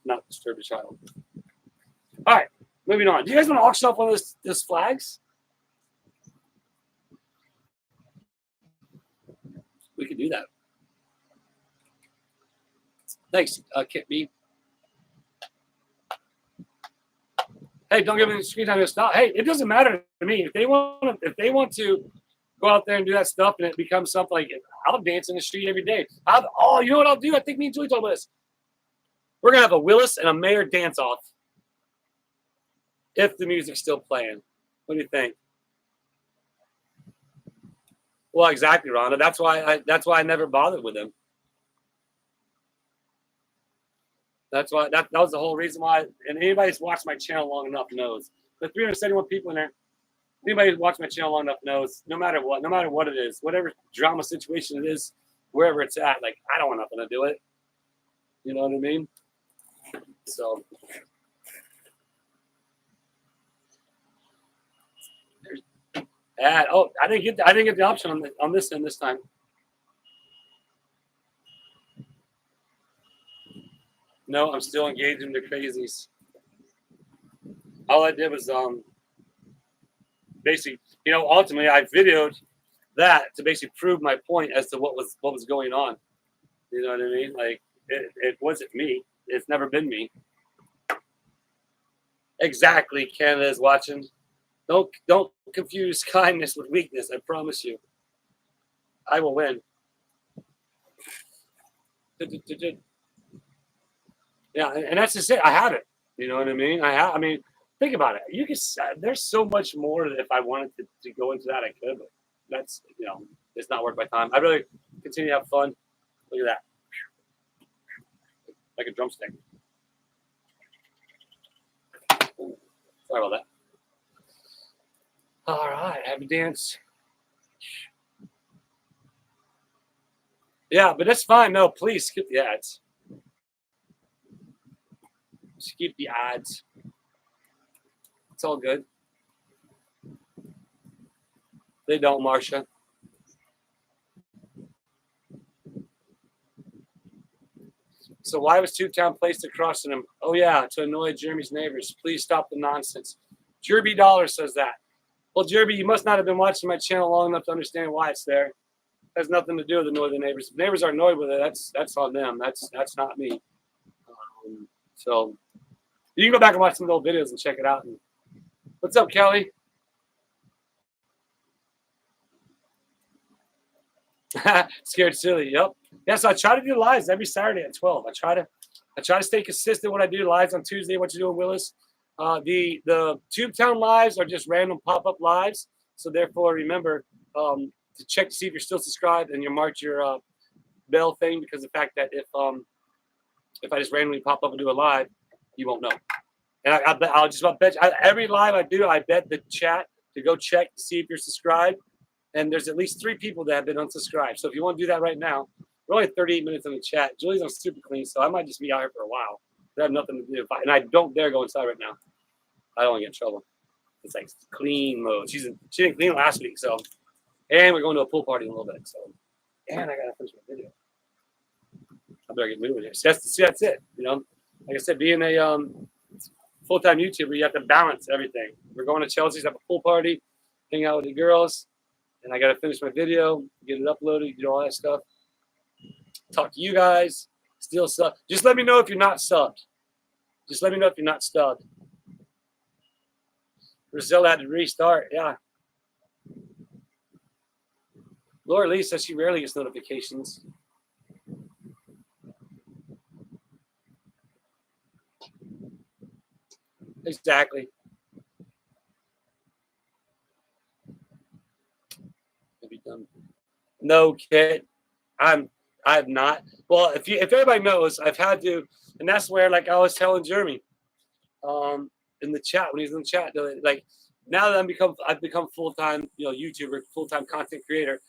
not disturb the child. All right, moving on. Do you guys want to auction off one of those flags? We could do that. Thanks, Kit B. Hey, don't give them screen time to stop. Hey, it doesn't matter to me if they want to go out there and do that stuff, and it becomes something like I'll dance in the street every day. You know what I'll do? I think me and Julie told this. We're gonna have a Willis and a Mayor dance off if the music's still playing. What do you think? Well, exactly, Rhonda. That's why I never bothered with him. That's why that was the whole reason why. And anybody who's watched my channel long enough knows. The 371 people in there. Anybody who's watched my channel long enough knows. No matter what it is, whatever drama situation it is, wherever it's at, like I don't want nothing to do it. You know what I mean? So. I didn't get the option on this end this time. No, I'm still engaged in the crazies. All I did was basically, you know, ultimately I videoed that to basically prove my point as to what was going on. You know what I mean? Like it wasn't me. It's never been me. Exactly. Canada is watching. Don't confuse kindness with weakness. I promise you. I will win. Yeah, and that's just it. I have it. You know what I mean? I mean, think about it. You can. There's so much more that if I wanted to go into that, I could. But that's, you know, it's not worth my time. I'd rather continue to have fun. Look at that, like a drumstick. Sorry about that. All right, happy dance. Yeah, but that's fine. No, please skip the ads. Skip the ads. It's all good. They don't, Marcia. So why was Tubetown placed across from him? Oh yeah, to annoy Jeremy's neighbors. Please stop the nonsense. Jeremy Dollar says that. Well, Jeremy, you must not have been watching my channel long enough to understand why it's there. It has nothing to do with the northern neighbors. If neighbors are annoyed with it, that's on them. That's not me. So you can go back and watch some old videos and check it out. And what's up, Kelly? Scared silly. Yep. Yeah. So I try to do lives every Saturday at 12. I try to stay consistent when I do lives on Tuesday. What you doing, Willis? The Tubetown lives are just random pop-up lives. So therefore, remember to check to see if you're still subscribed and you mark your bell thing, because the fact that if I just randomly pop up and do a live, you won't know. And I'll just about bet you, every live I do, I bet the chat to go check to see if you're subscribed. And there's at least 3 people that have been unsubscribed. So if you want to do that right now, we're only 38 minutes in the chat. Julie's on super clean, so I might just be out here for a while. I have nothing to do. And I don't dare go inside right now. I don't want to get in trouble. It's like clean mode. She didn't clean last week, so. And we're going to a pool party in a little bit, so. And I got to finish my video. I better get moving here. So that's it. You know, like I said, being a full-time YouTuber, you have to balance everything. We're going to Chelsea's, have a pool party, hang out with the girls, and I got to finish my video, get it uploaded, do all that stuff. Talk to you guys, Still sub. Just let me know if you're not subbed. Just let me know if you're not stubbed. Brazil had to restart. Yeah. Laura Lee says she rarely gets notifications. Exactly. Have you done? No, kid. I've not. Well, if everybody knows, I've had to, and that's where, like I was telling Jeremy, in the chat when he was in the chat, like now that I've become full-time, YouTuber, full-time content creator.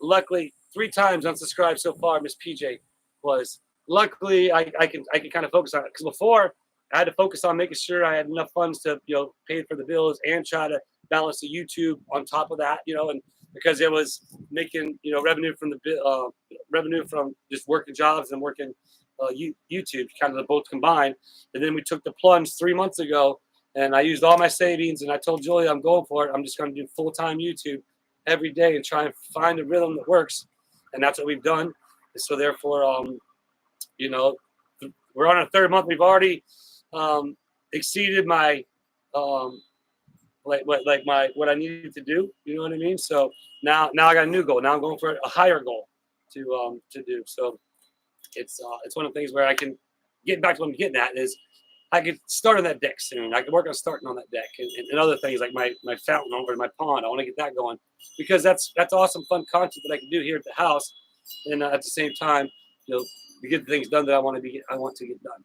Luckily 3 times unsubscribed so far. Miss PJ was luckily I can kind of focus on it, because before I had to focus on making sure I had enough funds to pay for the bills and try to balance the YouTube on top of that, and because it was making revenue from the revenue from just working jobs and working YouTube, kind of the both combined. And then we took the plunge 3 months ago, and I used all my savings, and I told Julia I'm going for it. I'm just going to do full-time YouTube every day and try and find a rhythm that works, and that's what we've done. And so therefore, we're on our 3rd month. We've already exceeded my what I needed to do. You know what I mean? So now I got a new goal. Now I'm going for a higher goal to do. So it's one of the things where I can get back to what I'm getting at is I could start on that deck soon. I could work on starting on that deck and other things like my fountain over my pond. I want to get that going, because that's awesome, fun content that I can do here at the house, and at the same time, to get the things done that I want to get done.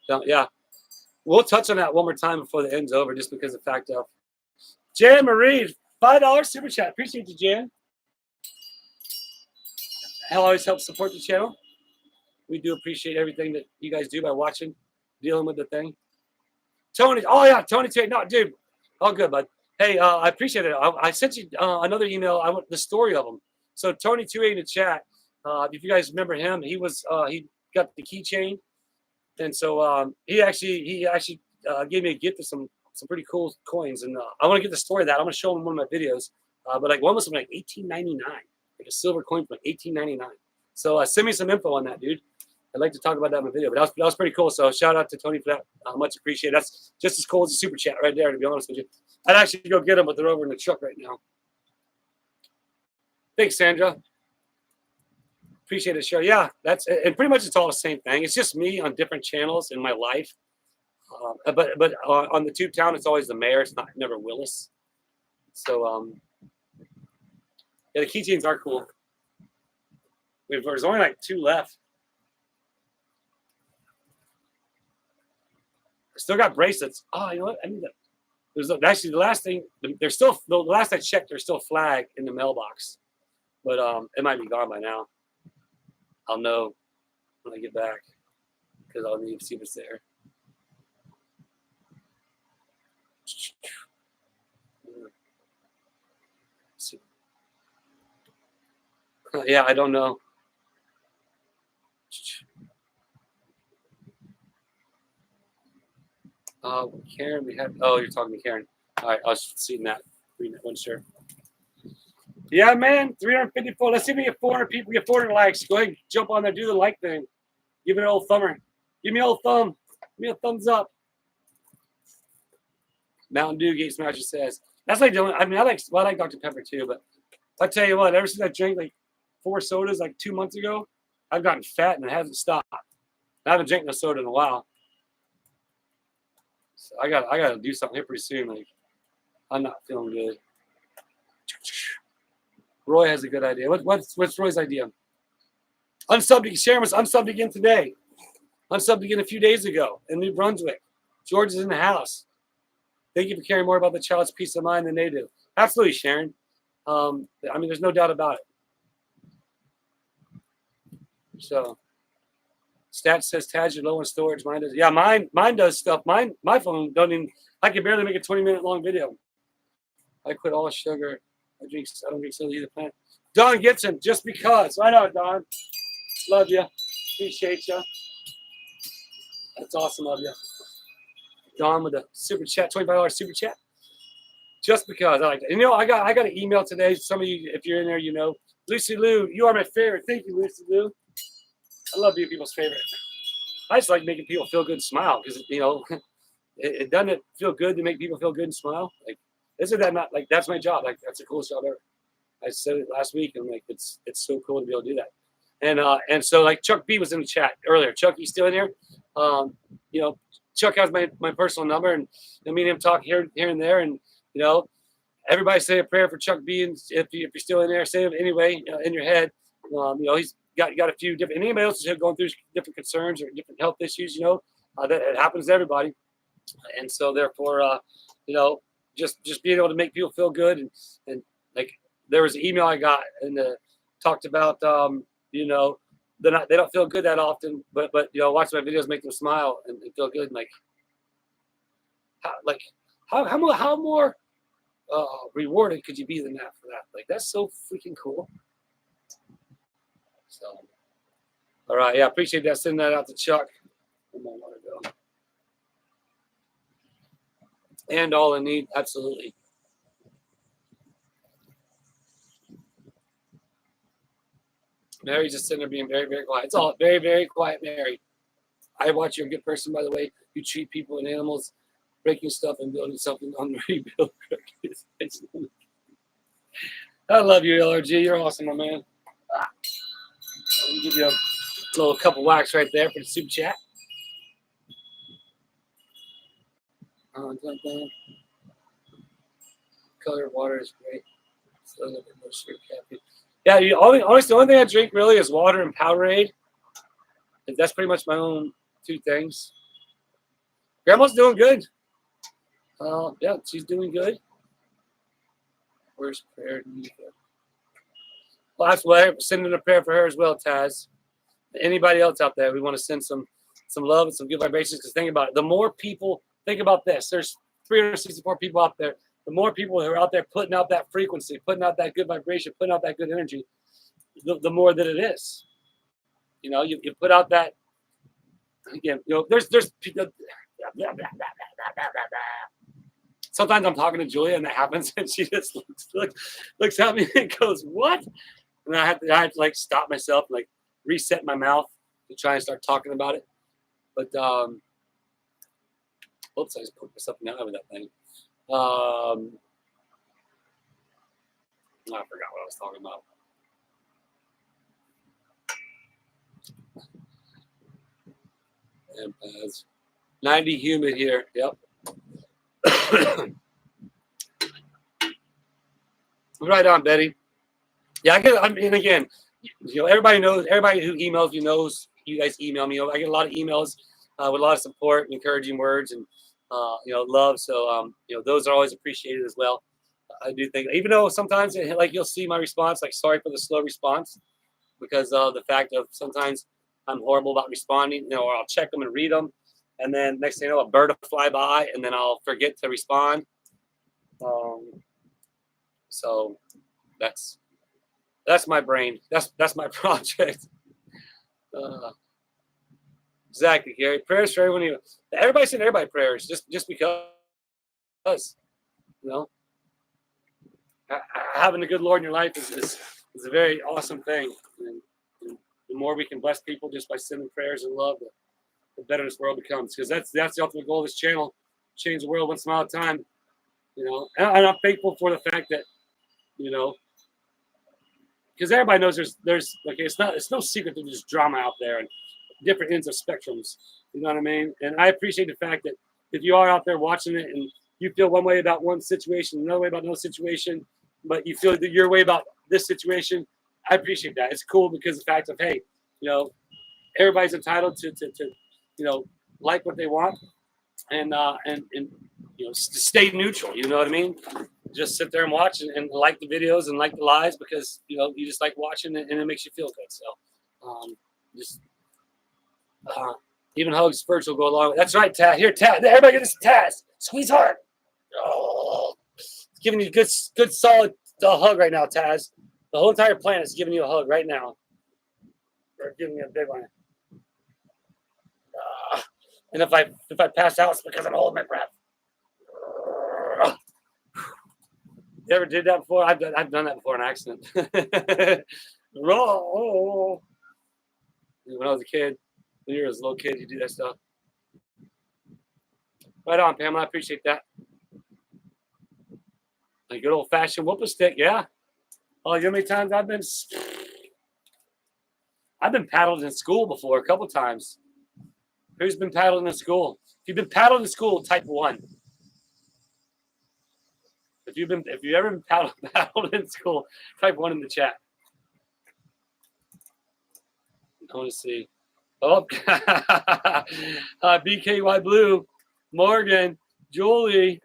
So, yeah, we'll touch on that one more time before the end's over, just because of the fact of Jan Marie, $5 super chat. Appreciate you, Jan. Hell always helps support the channel. We do appreciate everything that you guys do by watching, dealing with the thing. Tony, oh yeah, Tony, no, dude, all good, bud. Hey, I appreciate it. I sent you another email. I want the story of him. So Tony 28 in the chat. If you guys remember him, he got the keychain, and so he actually gave me a gift of some pretty cool coins, and I want to get the story of that. I'm gonna show him in one of my videos. But like one was from like 1899. Like a silver coin from like 1899. So send me some info on that, dude. I'd like to talk about that in the video. But that was pretty cool. So shout out to Tony for that. Much appreciated. That's just as cool as a super chat right there, to be honest with you. I'd actually go get them, but they're over in the truck right now. Thanks, Sandra. Appreciate it, sure. Yeah, and pretty much it's all the same thing. It's just me on different channels in my life. But on the Tube Town, it's always the mayor. It's never Willis. So yeah, the keychains are cool. There's only like 2 left. I still got bracelets. Oh, you know what? I need that. There's actually the last thing. There's still the last I checked. There's still a flag in the mailbox, but it might be gone by now. I'll know when I get back, because I'll need to see what's there. Yeah, I don't know. Karen, we have. Oh, you're talking to Karen. All right, I was seeing that. Reading that one, sure. Yeah, man, 354. Let's see if we get 400 people. We get 400 likes. Go ahead, and jump on there, do the like thing. Give it an old thumber. Give me an old thumb. Give me a thumbs up. Mountain Dew Gate Smasher says. That's like doing. I mean, I like Dr. Pepper too, but I tell you what, ever since I drank like 4 sodas like 2 months ago, I've gotten fat and it hasn't stopped. I haven't drank no soda in a while. So I gotta do something here pretty soon. Like, I'm not feeling good. Roy has a good idea. What's Roy's idea? Unsubbed. Sharon was unsubbed again today. Unsubbed again a few days ago in New Brunswick. George is in the house. Thank you for caring more about the child's peace of mind than they do. Absolutely, Sharon. I mean, there's no doubt about it. So, Stats says Taz, you're low on storage. Mine does. Yeah, mine does stuff. My phone don't even. I can barely make a 20-minute long video. I quit all sugar. I don't drink soda either. Plant. Don Gibson, just because. I know, Don. Love you. Appreciate you. That's awesome of you. Don with a super chat, $25 super chat. just because I like it. And, you know, I got an email today. Some of you, if you're in there, you know, Lucy Lou, you are my favorite. Thank you, Lucy Lou. I love being people's favorite. I just like making people feel good and smile because, you know, it doesn't feel good to make people feel good and smile. Like, isn't that not like that's my job? Like, that's the coolest job ever. I said it last week. I'm like, it's so cool to be able to do that. And so like Chuck B was in the chat earlier. Chuck, you still in here? You know, Chuck has my personal number, and me and him talk here and there, and you know, everybody say a prayer for Chuck B. And if you're still in there, say it anyway in your head. You know, he's got a few different. And anybody else is going through different concerns or different health issues, you know, that it happens to everybody. And so therefore, you know, just being able to make people feel good, and like there was an email I got and talked about, you know, they don't feel good that often, but you know, watch my videos make them smile and feel good. And how more rewarded could you be than that for that? Like, that's so freaking cool. So, all right, yeah, appreciate that. Send that out to Chuck. I might want to go. And all in need, absolutely. Mary's just sitting there being very, very quiet. It's all very, very quiet, Mary. I watch you're a good person, by the way. You treat people and animals, breaking stuff and building something on the rebuild. I love you, LRG. You're awesome, my man. Let me give you a little cup of wax right there for the super chat. Color water is great. So a little bit more sugar caffeine. Yeah, honestly, the only thing I drink really is water and Powerade. And that's pretty much my own two things. Grandma's doing good. Yeah, she's doing good. Where's prayer? Last way, sending a prayer for her as well, Taz. Anybody else out there, we want to send some love and some good vibrations. Because think about it. The more people, think about this. There's 364 people out there. The more people who are out there putting out that frequency, putting out that good vibration, putting out that good energy, the more that it is. You know, you put out that, again, you know, there's sometimes I'm talking to Julia and that happens and she just looks at me and goes, what? And I have to like stop myself, like reset my mouth to try and start talking about it. But oops, I just put myself in with that thing. I forgot what I was talking about. And 90 humid here. Yep. Right on, Betty. Yeah, I mean, again, you know, everybody knows. Everybody who emails you knows. You guys email me. I get a lot of emails with a lot of support, and encouraging words, and you know, love. So you know, those are always appreciated as well. I do think, even though sometimes, like, you'll see my response, like, sorry for the slow response, because of the fact of sometimes I'm horrible about responding, you know, or I'll check them and read them, and then next thing you know, a bird will fly by, and then I'll forget to respond. So that's my brain. That's my project. Exactly, Gary. Prayers for everyone. Everybody send everybody prayers, just because, you know, having a good Lord in your life is a very awesome thing. And the more we can bless people just by sending prayers and love, the better this world becomes. Because that's the ultimate goal of this channel: change the world one smile at a time. You know, and I'm thankful for the fact that, you know, because everybody knows there's like, it's no secret that there's drama out there and different ends of spectrums. You know what I mean? And I appreciate the fact that if you are out there watching it and you feel one way about one situation, another way about another situation, but you feel that your way about this situation, I appreciate that. It's cool because the fact of, hey, you know, everybody's entitled to you know, like what they want, and you know, stay neutral. You know what I mean? Just sit there and watch and like the videos and like the lives, because, you know, you just like watching it and it makes you feel good. So just even hugs first will go along. That's right, Taz. Here, Taz. Everybody get this Taz. Squeeze hard. Oh, it's giving you a good solid hug right now, Taz. The whole entire planet is giving you a hug right now. They're giving you a big one. And if I pass out, it's because I'm holding my breath. You ever did that before? I've done that before, an accident. Roll. When I was a kid, when you were a little kid, you do that stuff. Right on, Pamela. I appreciate that. A good old fashioned whoop a stick, yeah. Oh, you know how many times I've been paddled in school before, a couple times. Who's been paddled in school? If you've been paddled in school, type 1. If you've ever been paddled in school, type 1 in the chat. I want to see. Oh, BKY Blue, Morgan, Julie.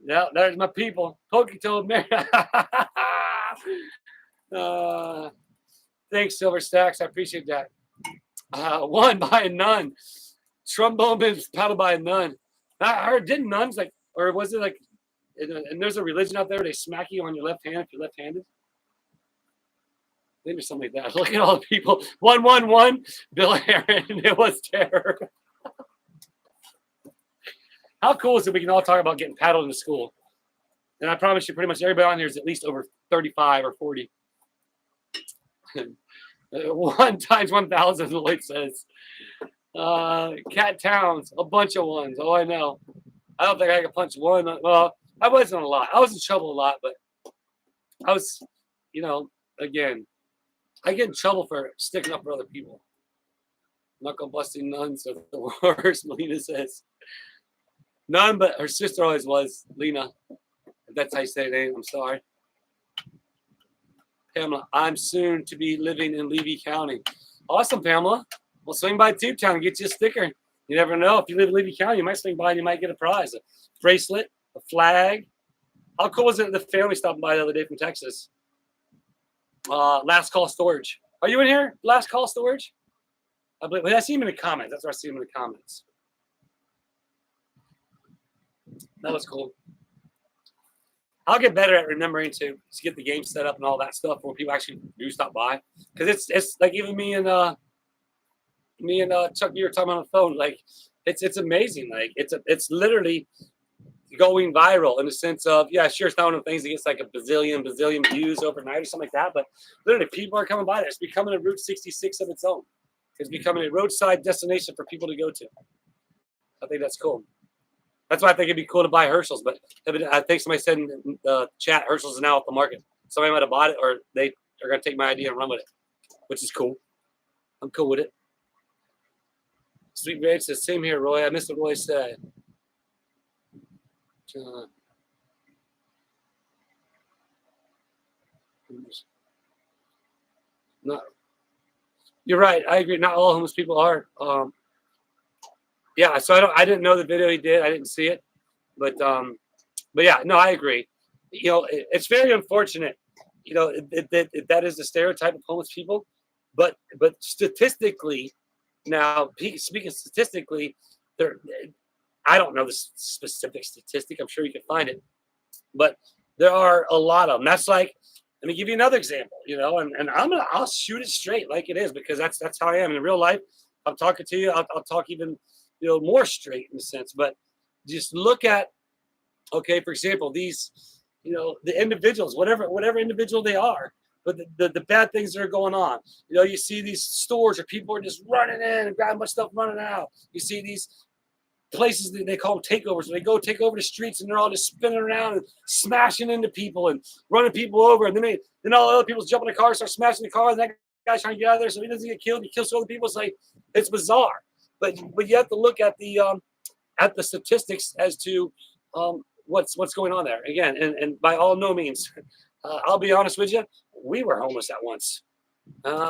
Yeah, there's my people. Pokey told me. Thanks, Silver Stacks. I appreciate that. Won by a nun. Trombone been paddled by a nun. I heard, didn't nuns like, or was it like, and there's a religion out there where they smack you on your left hand if you're left-handed? Maybe something like that. Look at all the people. 111. Bill Aaron. It was terror. How cool is it we can all talk about getting paddled into school? And I promise you, pretty much everybody on here is at least over 35 or 40. 1 times 1,000, Lloyd says. Cat Towns, a bunch of ones. Oh, I know. I don't think I could punch one. Well, I wasn't a lot. I was in trouble a lot, but I was, again, I get in trouble for sticking up for other people. Knuckle busting nuns are the worst, Melina says. None, but her sister always was, Lena. If that's how you say her name, I'm sorry. Pamela, I'm soon to be living in Levy County. Awesome, Pamela. We'll swing by Tubetown and get you a sticker. You never know. If you live in Levy County, you might swing by and you might get a prize. A bracelet, a flag. How cool was it the family stopped by the other day from Texas? Last Call Storage. Are you in here? Last Call Storage? I see him in the comments. That's where I see him in the comments. That was cool. I'll get better at remembering to get the game set up and all that stuff when people actually do stop by. Because it's like even me and Chuck, you were talking on the phone. Like it's amazing. Like it's literally going viral in the sense of, yeah, sure, it's not one of the things that gets like a bazillion views overnight or something like that. But literally people are coming by there. It's becoming a Route 66 of its own. It's becoming a roadside destination for people to go to. I think that's cool. That's why I think it'd be cool to buy Herschel's. But I think somebody said in the chat, Herschel's is now off the market. Somebody might have bought it, or they are going to take my idea and run with it, which is cool. I'm cool with it. Sweet Rage says, same here, Roy. I missed what Roy said. No, you're right. I agree. Not all homeless people are. Yeah, so I didn't know the video he did. I didn't see it, but yeah, no, I agree. It's very unfortunate. That is the stereotype of homeless people, but statistically, now speaking statistically, I don't know the specific statistic. I'm sure you can find it, but there are a lot of them. That's like, let me give you another example. And I'll shoot it straight like it is, because that's how I am in real life. I'm talking to you. I'll talk even more straight in a sense, but just look at, okay, for example, these, the individuals, whatever individual they are, but the bad things that are going on. You see these stores where people are just running in and grabbing much stuff, running out. You see these places that they call takeovers, where they go take over the streets and they're all just spinning around and smashing into people and running people over, and then all the other people jump in the car, start smashing the car, and that guy's trying to get out of there so he doesn't get killed. He kills some other people. It's like, it's bizarre. But you have to look at the statistics as to what's going on there. Again, and by all no means, I'll be honest with you, we were homeless at once.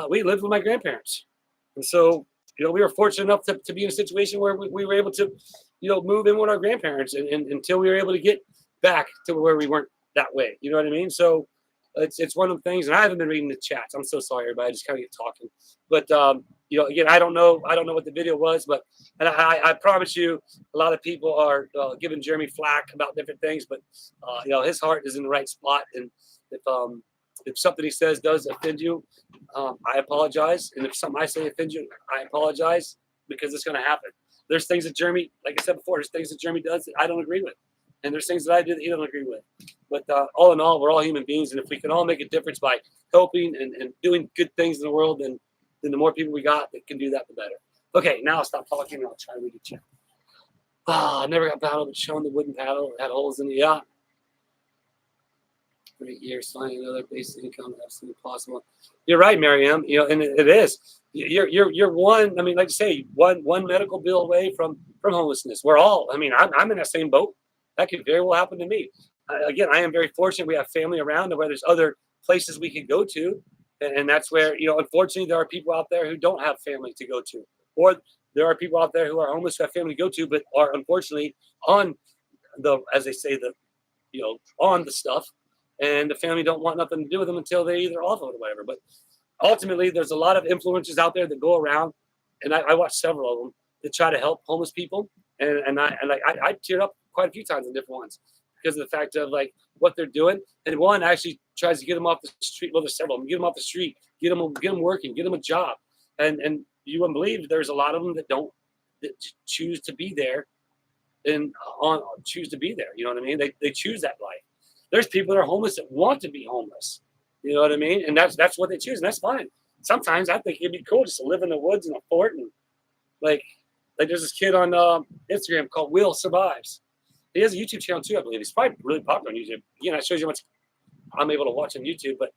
We lived with my grandparents, and so we were fortunate enough to be in a situation where we were able to move in with our grandparents and until we were able to get back to where we weren't that way. You know what I mean? So it's one of the things, and I haven't been reading the chats. I'm so sorry, everybody. I just kind of get talking, but again, I don't know what the video was, but and I promise you, a lot of people are giving Jeremy flack about different things, but his heart is in the right spot, and if something he says does offend you, I apologize, and if something I say offends you, I apologize, because it's going to happen. There's things that Jeremy, like I said before, there's things that Jeremy does that I don't agree with, and there's things that I do that he doesn't agree with. But all in all, we're all human beings, and if we can all make a difference by helping and doing good things in the world, then the more people we got that can do that, the better. Okay, now I'll stop talking and I'll try to read a chat. I never got paddled, but shown the wooden paddle had holes in the yacht. 3 years, finding another basic income, absolutely possible. You're right, Miriam. You know, and it is. You're one. I mean, like you say, one medical bill away from homelessness. We're all. I mean, I'm in that same boat. That could very well happen to me. Again, I am very fortunate. We have family around, and where there's other places we could go to, and that's where, you know, unfortunately, there are people out there who don't have family to go to, or there are people out there who are homeless who have family to go to, but are unfortunately on the, as they say, the, you know, on the stuff, and the family don't want nothing to do with them until they either off it or whatever. But ultimately, there's a lot of influencers out there that go around, and I watch several of them that try to help homeless people, and I teared up quite a few times in different ones because of the fact of like what they're doing. And one actually tries to get them off the street. Well, there's several of them. Get them off the street, get them working, get them a job, and you wouldn't believe there's a lot of them that choose to be there and choose to be there. You know what I mean? They choose that life. There's people that are homeless that want to be homeless. You know what I mean? And that's what they choose, and that's fine. Sometimes I think it'd be cool just to live in the woods in a fort, and like there's this kid on Instagram called Will Survives. He has a YouTube channel too, I believe. He's probably really popular on YouTube. Again, that shows you how much I'm able to watch on YouTube. But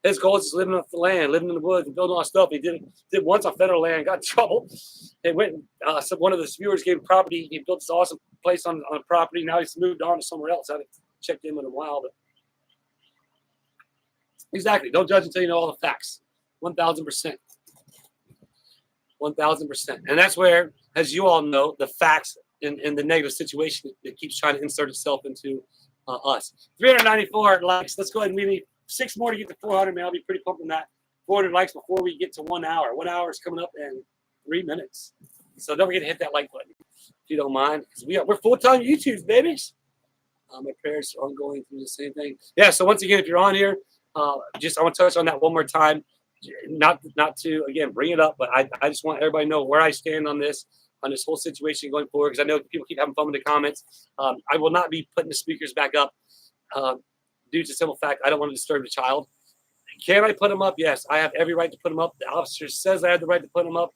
his goal is just living off the land, living in the woods, and building all that stuff. He did once on federal land, got in trouble. They went. One of the viewers gave him property. He built this awesome place on a property. Now he's moved on to somewhere else. I haven't checked in with him in a while, but exactly. Don't judge until you know all the facts. 1,000%. 1,000%. And that's where, as you all know, the facts in the negative situation that keeps trying to insert itself into us. 394 likes. Let's go ahead and we need 6 more to get to 400, man. I'll be pretty pumped on that. 400 likes before we get to 1 hour. 1 hour is coming up in 3 minutes. So don't forget to hit that like button if you don't mind. Because we're full-time YouTubers, babies. My prayers are ongoing through the same thing. Yeah, so once again, if you're on here, I want to touch on that one more time. Not to, again, bring it up, but I just want everybody to know where I stand on this whole situation going forward, because I know people keep having fun with the comments. I will not be putting the speakers back up due to the simple fact I don't want to disturb the child. Can I put them up? Yes, I have every right to put them up. The officer says I have the right to put them up.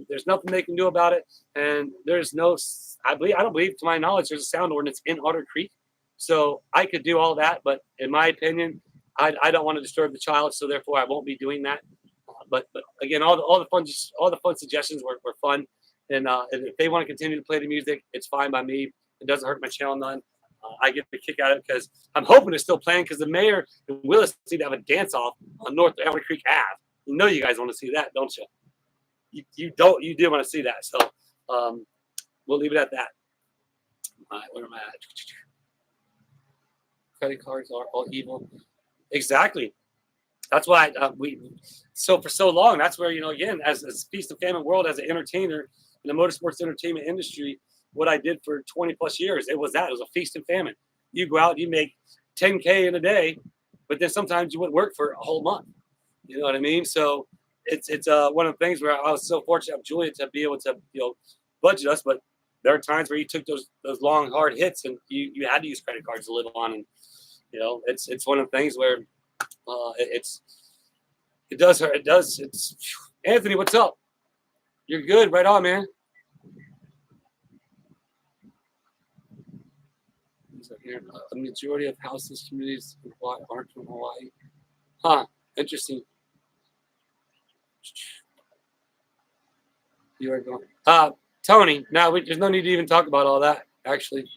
There's nothing they can do about it, and there's no. I don't believe, to my knowledge, there's a sound ordinance in Otter Creek, so I could do all that. But in my opinion, I don't want to disturb the child, so therefore I won't be doing that. But again, all the fun suggestions were fun, and if they want to continue to play the music, it's fine by me. It doesn't hurt my channel none. I get the kick out of it because I'm hoping it's still playing, because the mayor and Willis seem to have a dance off on North Otter Creek Ave. You know you guys want to see that, don't you? You do want to see that. So we'll leave it at that. All right, where am I at? Credit cards are all evil. Exactly. That's why for so long, that's where, again, as Feast and Famine World, as an entertainer in the motorsports entertainment industry, what I did for 20 plus years, it was a feast and famine. You go out, you make 10K in a day, but then sometimes you wouldn't work for a whole month. You know what I mean? So it's one of the things where I was so fortunate to have Julia to be able to, budget us, but there are times where you took those long, hard hits and you had to use credit cards to live on. And, it's one of the things where it does hurt. It does. Anthony, what's up? You're good. Right on, man. A majority of houseless communities aren't from Hawaii. Huh. Interesting. You are going. Tony, now there's no need to even talk about all that, actually.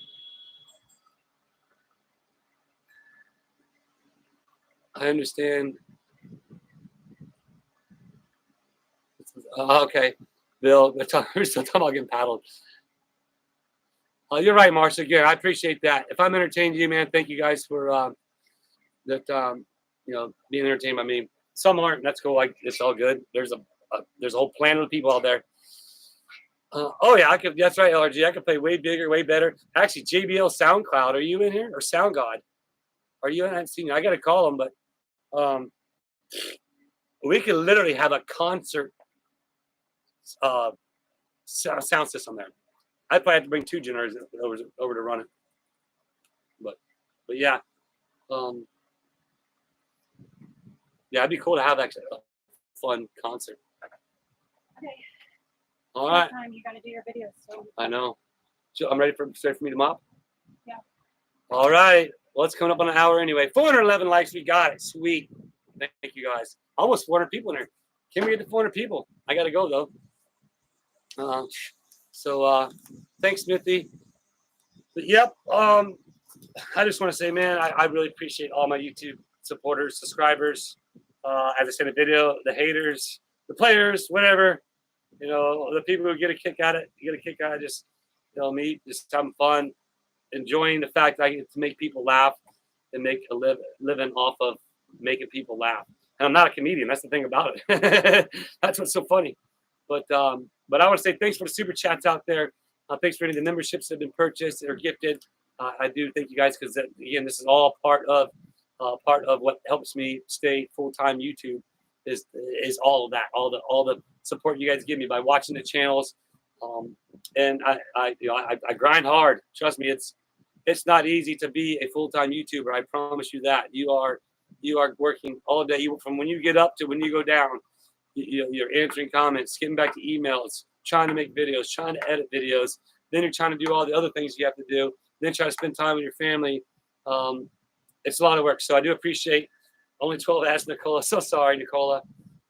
I understand. Okay, Bill, we're still talking about getting paddled. You're right, Marcia. Good. I appreciate that. If I'm entertaining you, man, thank you guys for being entertained by me. Some aren't. That's cool. It's all good. There's a whole planet of people out there. Oh yeah, I could. That's right, LRG. I could play way bigger, way better. Actually, JBL SoundCloud. Are you in here, or Sound God? Are you in? I haven't seen you. I got to call them, but we could literally have a concert sound system there. I'd probably have to bring 2 generators over to run it. But yeah, yeah, it'd be cool to have actually a fun concert. Okay. All right. Time you gotta do your videos. So. I know. So I'm ready for me to mop. Yeah. All right. Well, it's coming up on an hour anyway. 411 likes. We got it. Sweet. Thank you guys. Almost 400 people in here. Can we get to 400 people? I got to go, though. Thanks, Smithy. But, yep. I just want to say, man, I really appreciate all my YouTube supporters, subscribers. As I said in the video, the haters, the players, whatever. You know, the people who get a kick out of it. You get a kick out of just, you know, me just having fun, enjoying the fact that I get to make people laugh and make a living off of making people laugh. And I'm not a comedian. That's the thing about it. That's what's so funny. But I want to say thanks for the super chats out there. Thanks for any of the memberships that have been purchased or gifted. I do thank you guys because again, this is all part of what helps me stay full-time YouTube. Is all of that, all the support you guys give me by watching the channels. And I grind hard. Trust me, it's not easy to be a full-time YouTuber. I promise you that. You are working all day. From when you get up to when you go down, you're answering comments, getting back to emails, trying to make videos, trying to edit videos. Then you're trying to do all the other things you have to do. Then try to spend time with your family. It's a lot of work. So I do appreciate only 12 ads, Nicola. So sorry, Nicola.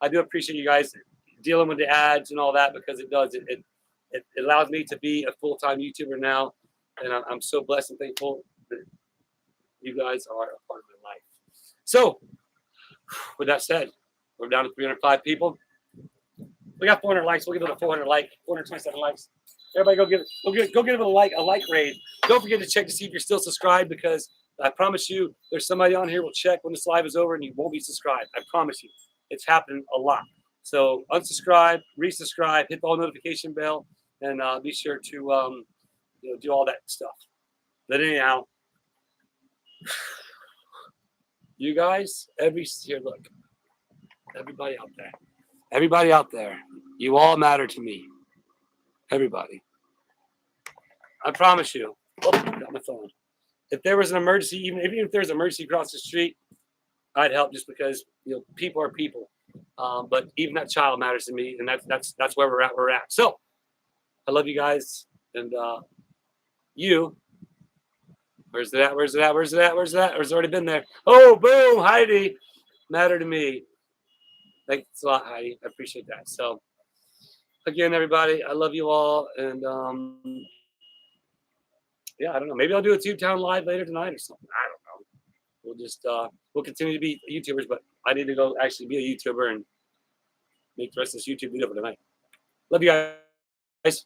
I do appreciate you guys dealing with the ads and all that because it does. It allows me to be a full-time YouTuber now. And I'm so blessed and thankful that you guys are a part of my life. So, with that said, we're down to 305 people. We got 400 likes. We'll give it a 427 likes. Everybody go give it a like raid. Don't forget to check to see if you're still subscribed because I promise you there's somebody on here will check when this live is over and you won't be subscribed. I promise you. It's happening a lot. So unsubscribe, resubscribe, hit the all notification bell, and be sure to do all that stuff. But anyhow, you guys, look, everybody out there, you all matter to me. Everybody. I promise you. Oh, got my phone. If there was an emergency, even if there's an emergency across the street, I'd help just because people are people. But even that child matters to me, and that's where we're at. So I love you guys, and you. Where's it at? Or it's already been there. Oh, boom, Heidi. Matter to me. Thanks a lot, Heidi. I appreciate that. So, again, everybody, I love you all. And, yeah, I don't know. Maybe I'll do a Tube Town live later tonight or something. I don't know. We'll just, we'll continue to be YouTubers, but I need to go actually be a YouTuber and make the rest of this YouTube video for tonight. Love you guys.